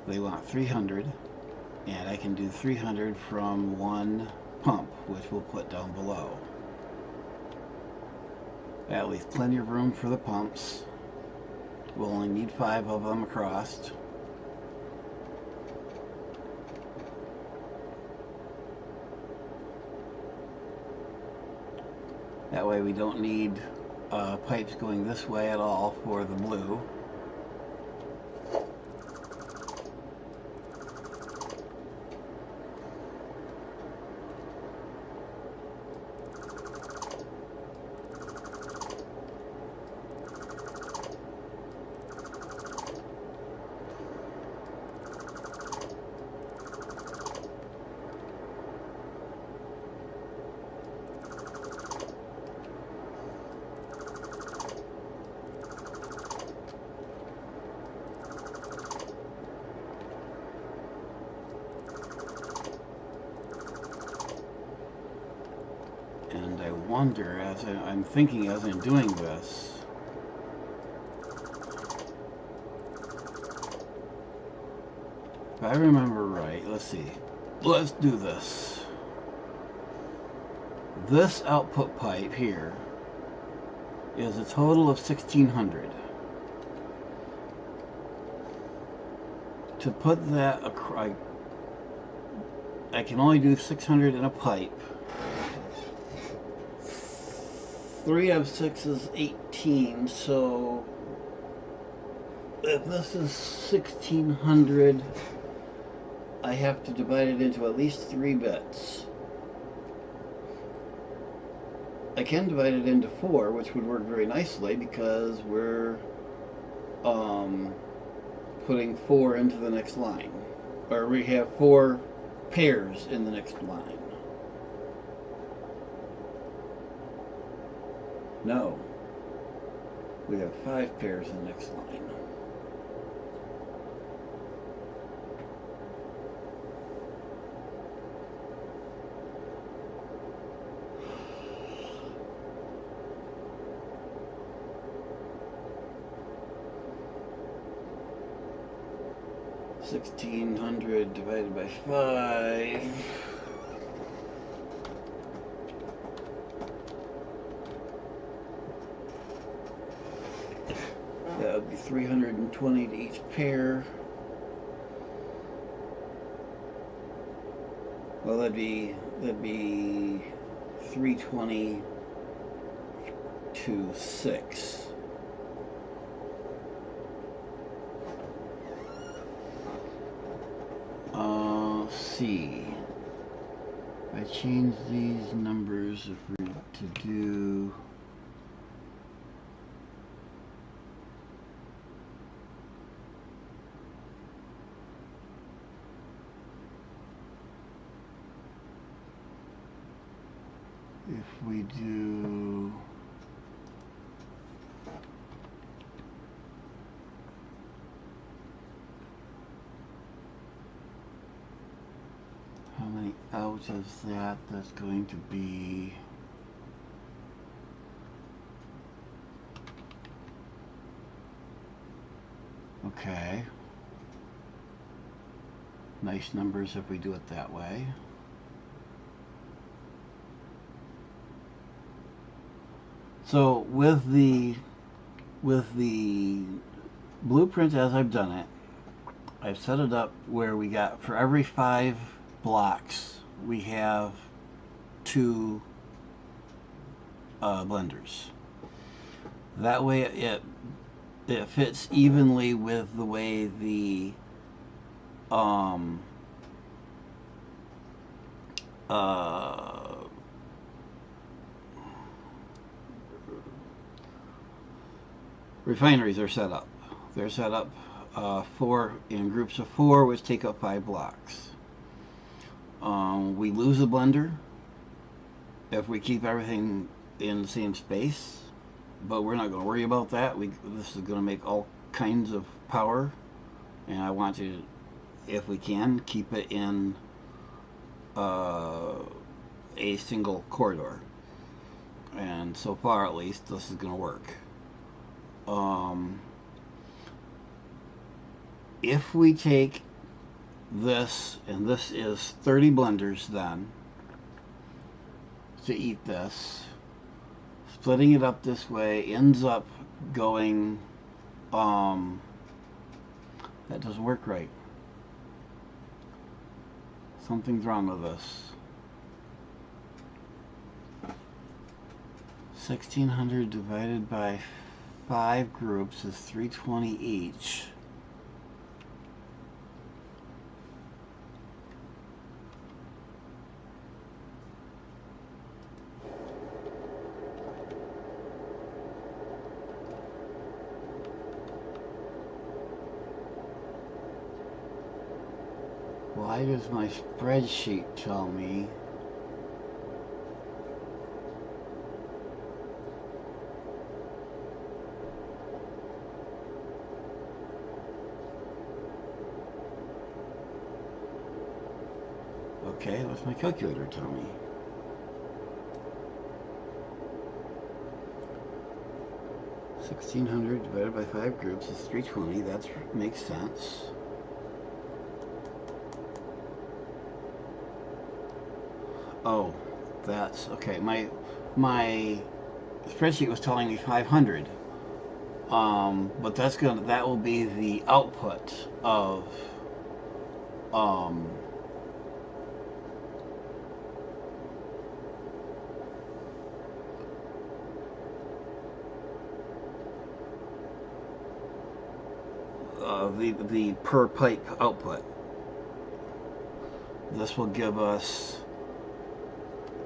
they want 300, and I can do 300 from one pump, which we'll put down below. That leaves plenty of room for the pumps. We'll only need 5 of them across. That way we don't need pipes going this way at all for the blue. And I wonder, as I'm thinking as I'm doing this, if I remember right, let's see, let's do this. This output pipe here is a total of 1,600. To put that across, I can only do 600 in a pipe. 3 of 6 is 18, so if this is 1,600, I have to divide it into at least 3 bits. I can divide it into 4, which would work very nicely because we're putting 4 into the next line. Or we have 4 pairs in the next line. No, we have 5 pairs in the next line. $1,600 divided by 5. That would be 320 to each pair. Well, that'd be 320 to 6. Let's see. If I change these numbers, if we're to do If we do how many outs is that? That's going to be okay. Nice numbers if we do it that way. So with the blueprint as I've done it, I've set it up where we got, for every 5 blocks, we have 2 blenders. That way it fits evenly with the way the refineries are set up. They're set up in groups of 4, which take up 5 blocks. We lose a blender if we keep everything in the same space, but we're not going to worry about that. This is going to make all kinds of power, and I want to, if we can, keep it in a single corridor. And so far, at least, this is going to work. If we take this, and this is 30 blenders then, to eat this, splitting it up this way ends up going, that doesn't work right. Something's wrong with this. 1600 divided by 5 groups is 320 each. Why does my spreadsheet tell me okay, what's my calculator tell me? $1,600 divided by 5 groups is 320. That makes sense. Oh, that's okay. My spreadsheet was telling me 500. But that will be the output of the per pipe output. This will give us,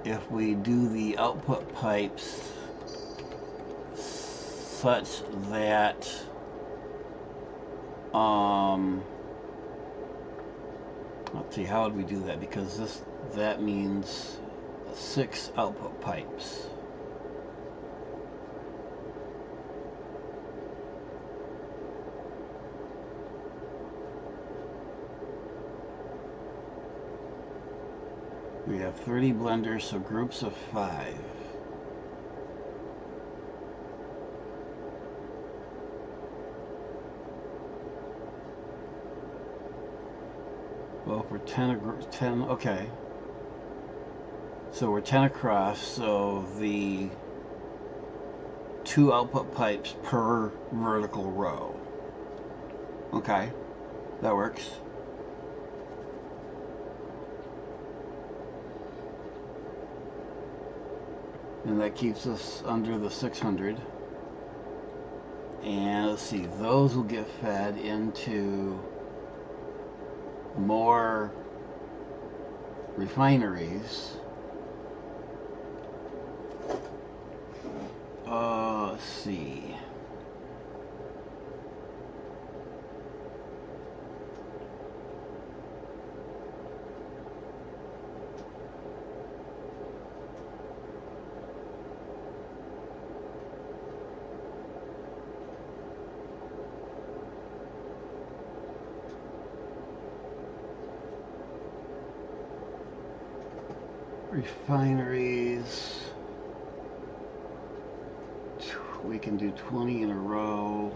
if we do the output pipes such that let's see, how would we do that? Because that means 6 output pipes. We have 30 blenders, so groups of 5. Well, if we're 10, okay. So we're 10 across, so the 2 output pipes per vertical row. Okay, that works. And that keeps us under the 600. And let's see, those will get fed into more refineries. Let's see. refineries. We can do 20 in a row.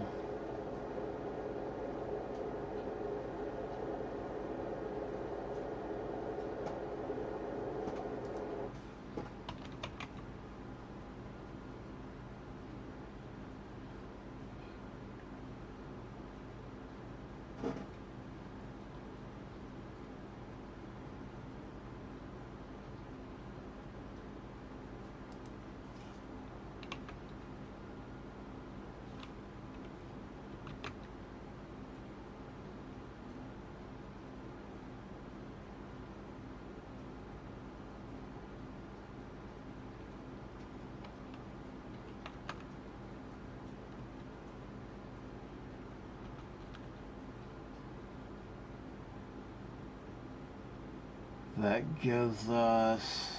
That gives us,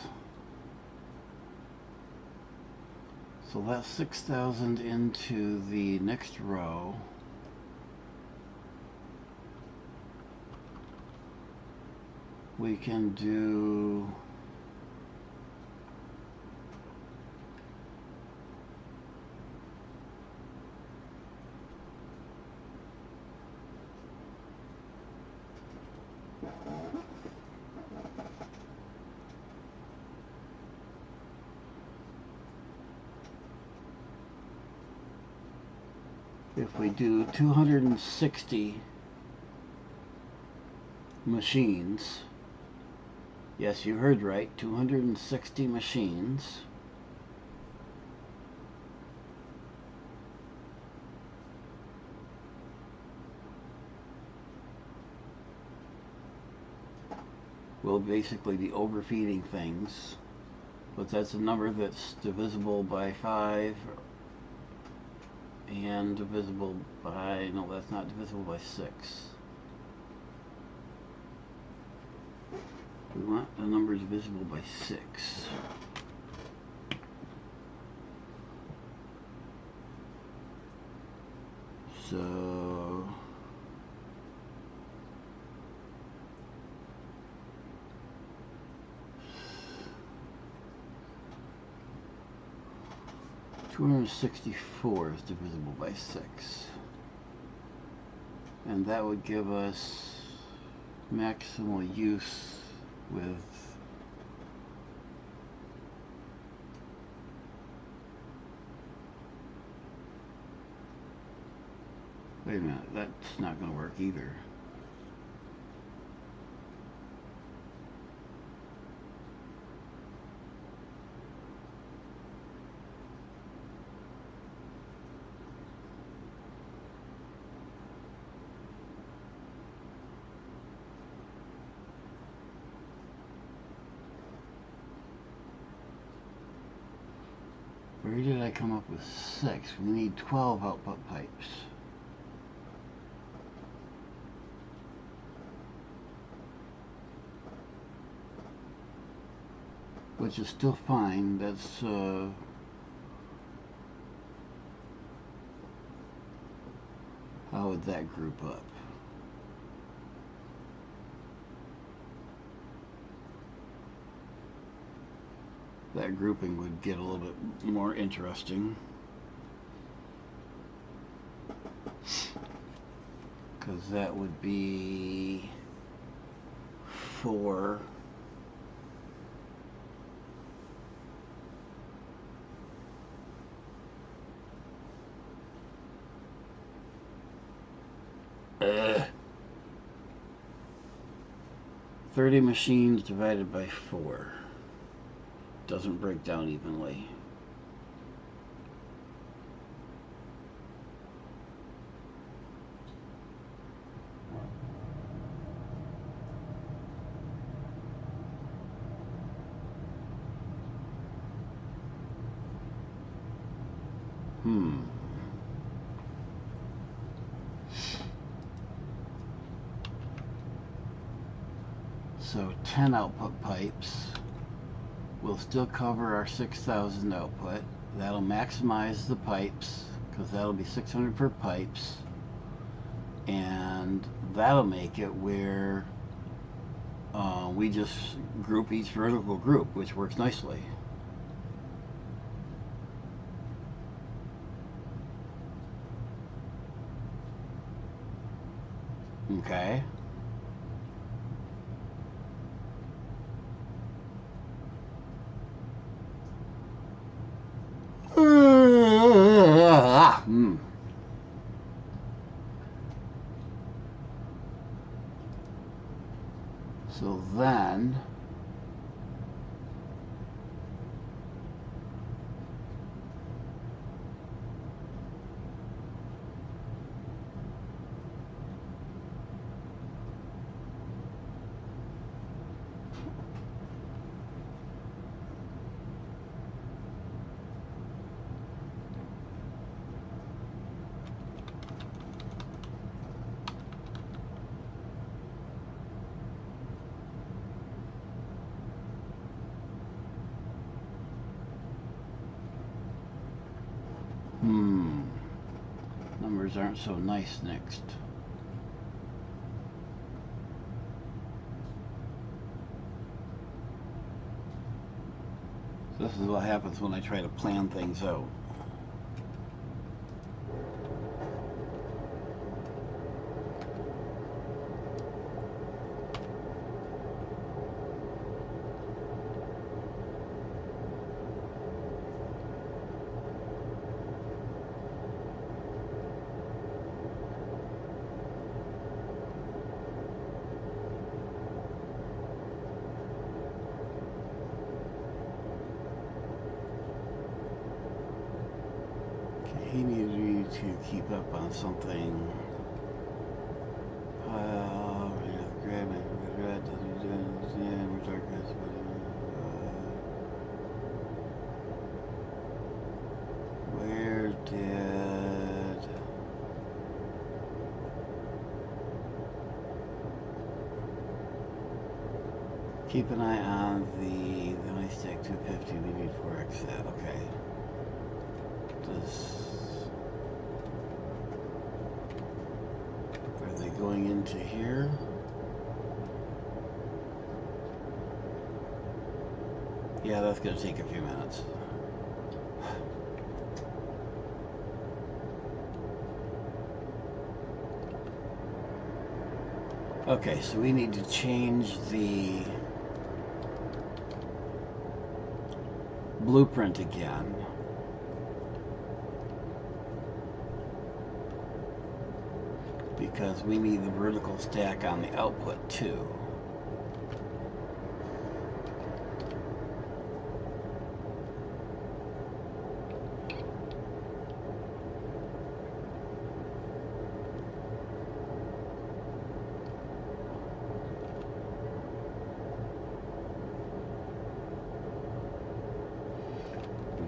so that's 6,000 into the next row. We can do if we do 260 machines, yes, you heard right, 260 machines, we'll basically be overfeeding things, but that's a number that's divisible by 5 and divisible by, no, that's not divisible by 6. We want a number divisible by 6. So $264 is divisible by 6. And that would give us maximal use with wait a minute, that's not going to work either. Where did I come up with 6? We need 12 output pipes. Which is still fine. That's how would that group up? That grouping would get a little bit more interesting, because that would be 4. Uh, 30 machines divided by 4. Doesn't break down evenly. So 10 output pipes will still cover our 6,000 output. That'll maximize the pipes, because that'll be 600 per pipes, and that'll make it where We just group each vertical group, which works nicely. Okay. Mm. So then numbers aren't so nice next. So this is what happens when I try to plan things out. He needed me to keep up on something. Where did keep an eye on the stack 250? We need 4x that. Okay. Are they going into here? Yeah, that's going to take a few minutes. Okay, so we need to change the blueprint again. Because we need the vertical stack on the output too.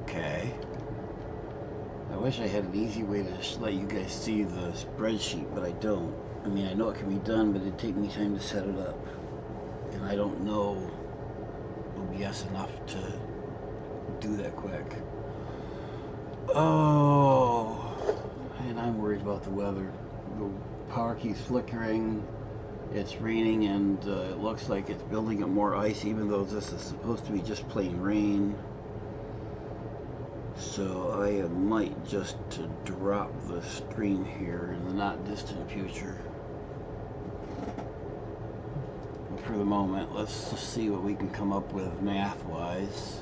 Okay. I wish I had an easy way to let you guys see the spreadsheet, but I don't. I mean, I know it can be done, but it'd take me time to set it up. And I don't know OBS enough to do that quick. Oh, and I'm worried about the weather. The power keeps flickering. It's raining, and it looks like it's building up more ice, even though this is supposed to be just plain rain. So I might just drop the stream here in the not distant future. But for the moment, let's just see what we can come up with math-wise.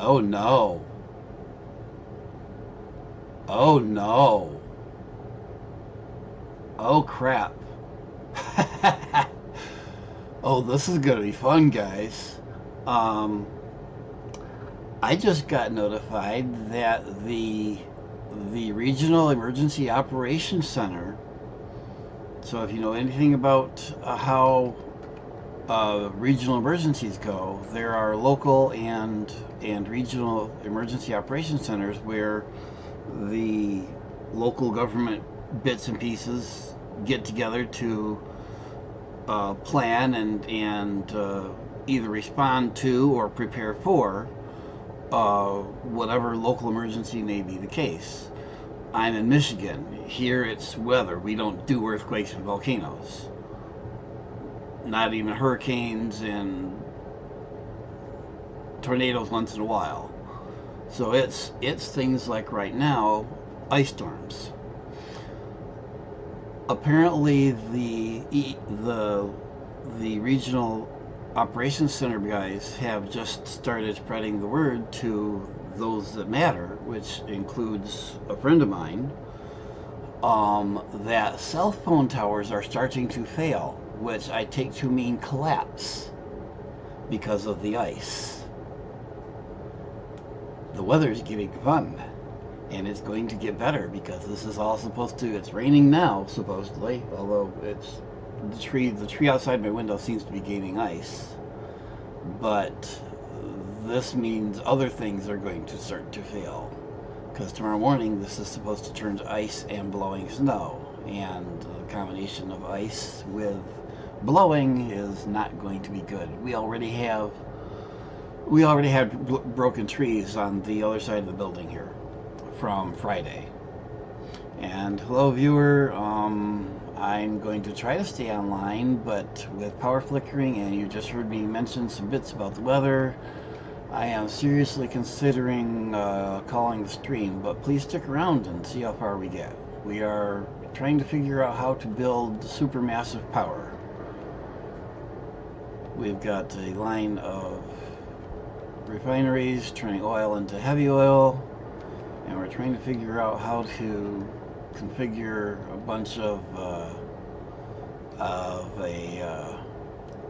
Oh no. Oh no. Oh crap. Oh, this is gonna be fun, guys. I just got notified that the Regional Emergency Operations Center, so if you know anything about how regional emergencies go, there are local and regional emergency operations centers where the local government bits and pieces get together to plan and either respond to or prepare for whatever local emergency may be the case. I'm in Michigan. Here it's weather. We don't do earthquakes and volcanoes. Not even hurricanes and tornadoes once in a while. So it's things like right now, ice storms. Apparently the regional operations center guys have just started spreading the word to those that matter, which includes a friend of mine, that cell phone towers are starting to fail, which I take to mean collapse because of the ice. The weather's getting fun, and it's going to get better because this is all supposed to, it's raining now, supposedly, although it's the tree outside my window seems to be gaining ice. But this means other things are going to start to fail, because tomorrow morning this is supposed to turn to ice and blowing snow, and the combination of ice with blowing is not going to be good. We already had broken trees on the other side of the building here from Friday. And hello viewer, I'm going to try to stay online, but with power flickering, and you just heard me mention some bits about the weather, I am seriously considering calling the stream, but please stick around and see how far we get. We are trying to figure out how to build supermassive power. We've got a line of refineries turning oil into heavy oil, and we're trying to figure out how to configure a bunch of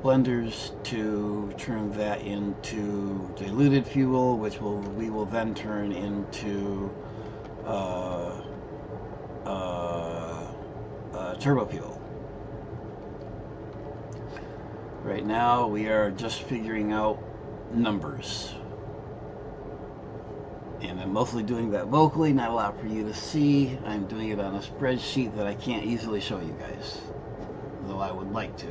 blenders to turn that into diluted fuel, which we will then turn into turbo fuel. Right now we are just figuring out numbers, and I'm mostly doing that vocally, not a lot for you to see. I'm doing it on a spreadsheet that I can't easily show you guys, though I would like to.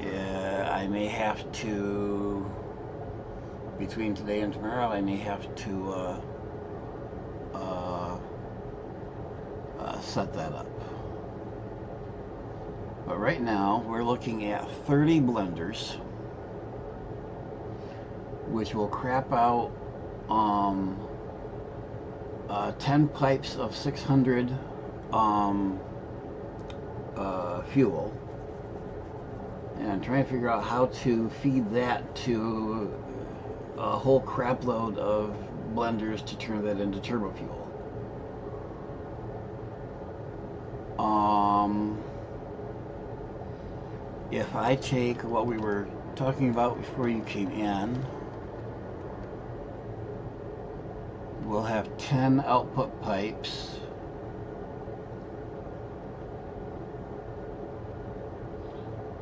Yeah, I may have to, between today and tomorrow, I may have to set that up. But right now we're looking at 30 blenders, which will crap out 10 pipes of 600 fuel, and I'm trying to figure out how to feed that to a whole crap load of blenders to turn that into turbo fuel. If I take what we were talking about before you came in, we'll have 10 output pipes.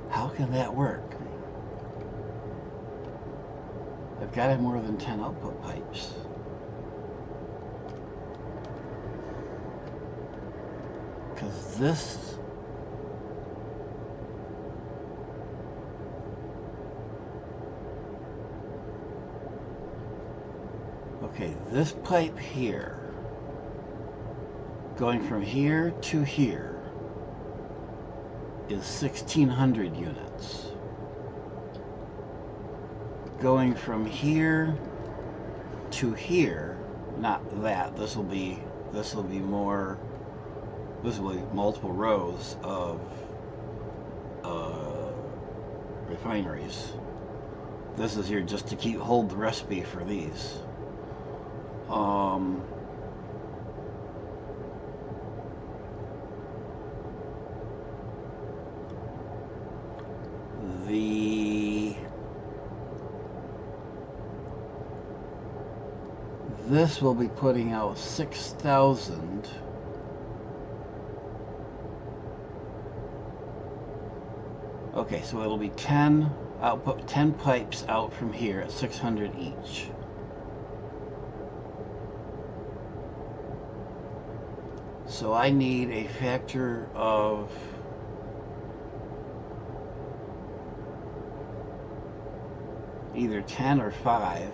How can that work? I've got to have more than 10 output pipes. Because this... Okay, this pipe here, going from here to here, is 1,600 units. Going from here to here, not that, this will be more, this will be multiple rows of refineries. This is here just to hold the recipe for these. This will be putting out 6,000. Okay, so it'll be 10 output, 10 pipes out from here at 600 each. So I need a factor of either 10 or 5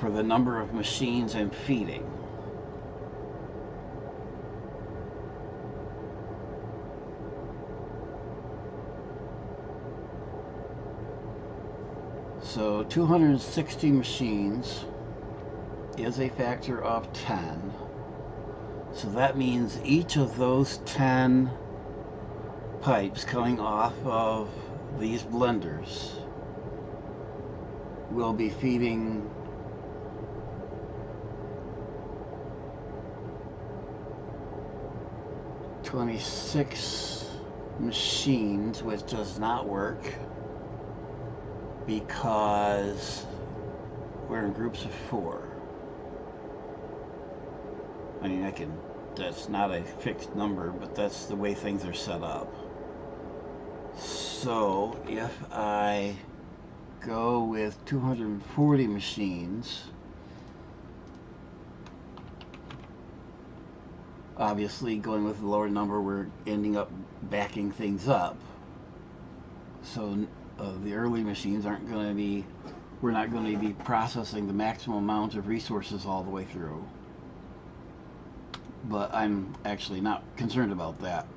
for the number of machines I'm feeding. So 260 machines is a factor of 10. So that means each of those 10 pipes coming off of these blenders will be feeding 26 machines, which does not work because we're in groups of 4. I mean, that's not a fixed number, but that's the way things are set up. So if I go with 240 machines, obviously going with the lower number, we're ending up backing things up. So the early machines we're not going to be processing the maximum amount of resources all the way through. But I'm actually not concerned about that.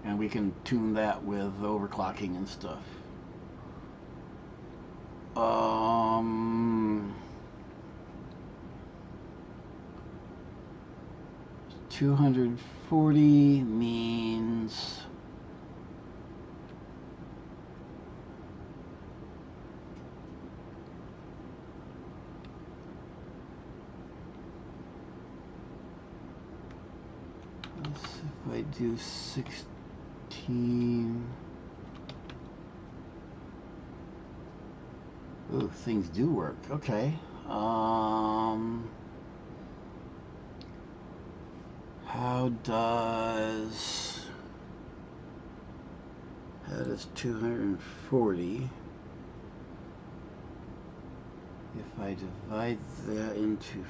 And we can tune that with overclocking and stuff. 240 means if I do 16. Ooh, things do work. Okay. How does 240, if I divide that into,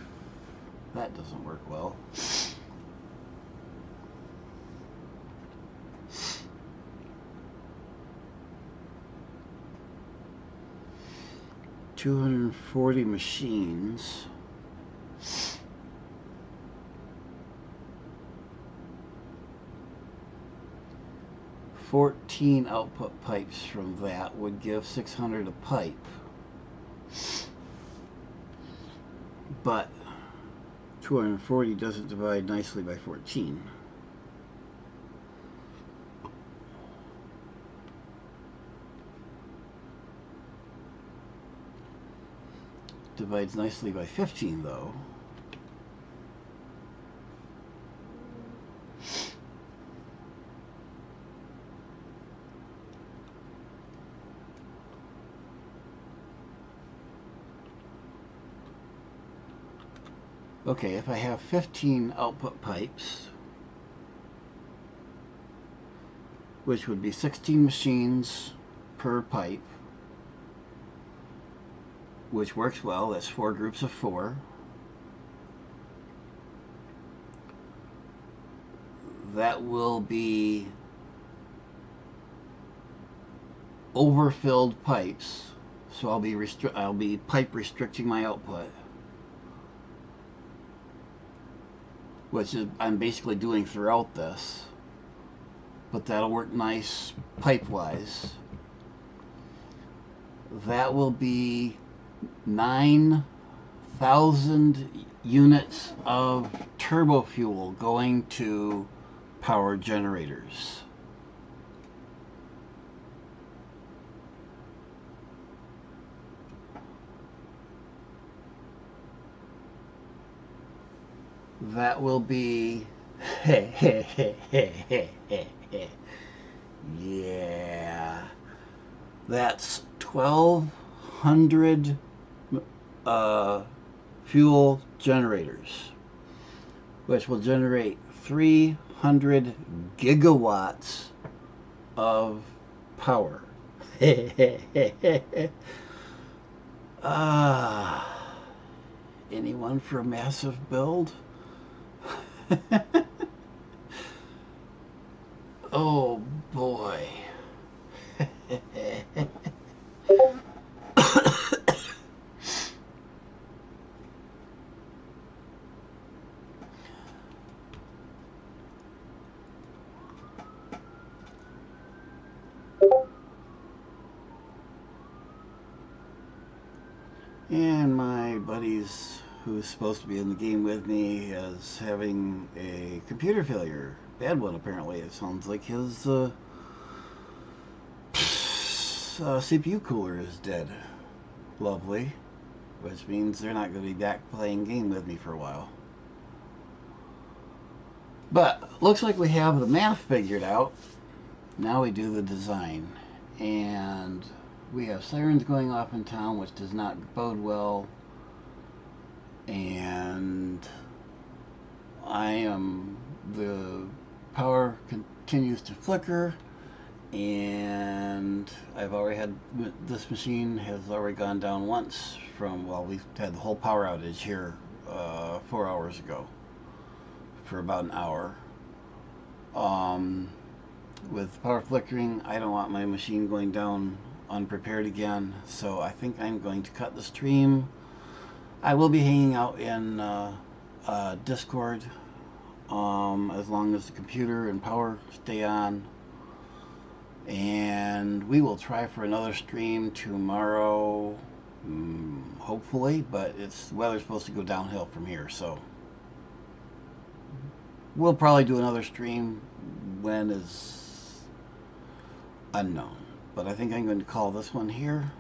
that doesn't work well. $240 machines. $14 output pipes from that would give 600 a pipe. But 240 doesn't divide nicely by 14. Divides nicely by 15 though. Okay, if I have 15 output pipes, which would be 16 machines per pipe, which works well, that's 4 groups of 4. That will be overfilled pipes, so I'll be pipe restricting my output, which is I'm basically doing throughout this, but that'll work nice pipe-wise. That will be 9,000 units of turbo fuel going to power generators. That will be yeah, that's 1,200 fuel generators, which will generate 300 gigawatts of power. Anyone for a massive build? Oh boy. buddies who's supposed to be in the game with me is having a computer failure. Bad one, apparently. It sounds like his CPU cooler is dead. Lovely. Which means they're not going to be back playing game with me for a while. But looks like we have the math figured out. Now we do the design. And we have sirens going off in town, which does not bode well. And the power continues to flicker. And I've already had, this machine has already gone down once from, well, we've had the whole power outage here 4 hours ago for about an hour. With power flickering, I don't want my machine going down unprepared again, so I think I'm going to cut the stream. I will be hanging out in Discord as long as the computer and power stay on. And we will try for another stream tomorrow, hopefully, but the weather's supposed to go downhill from here, so we'll probably do another stream. When is unknown, but I think I'm going to call this one here.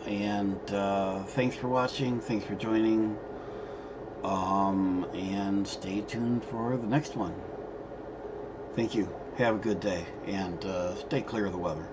And thanks for watching, thanks for joining, and stay tuned for the next one. Thank you. Have a good day, and stay clear of the weather.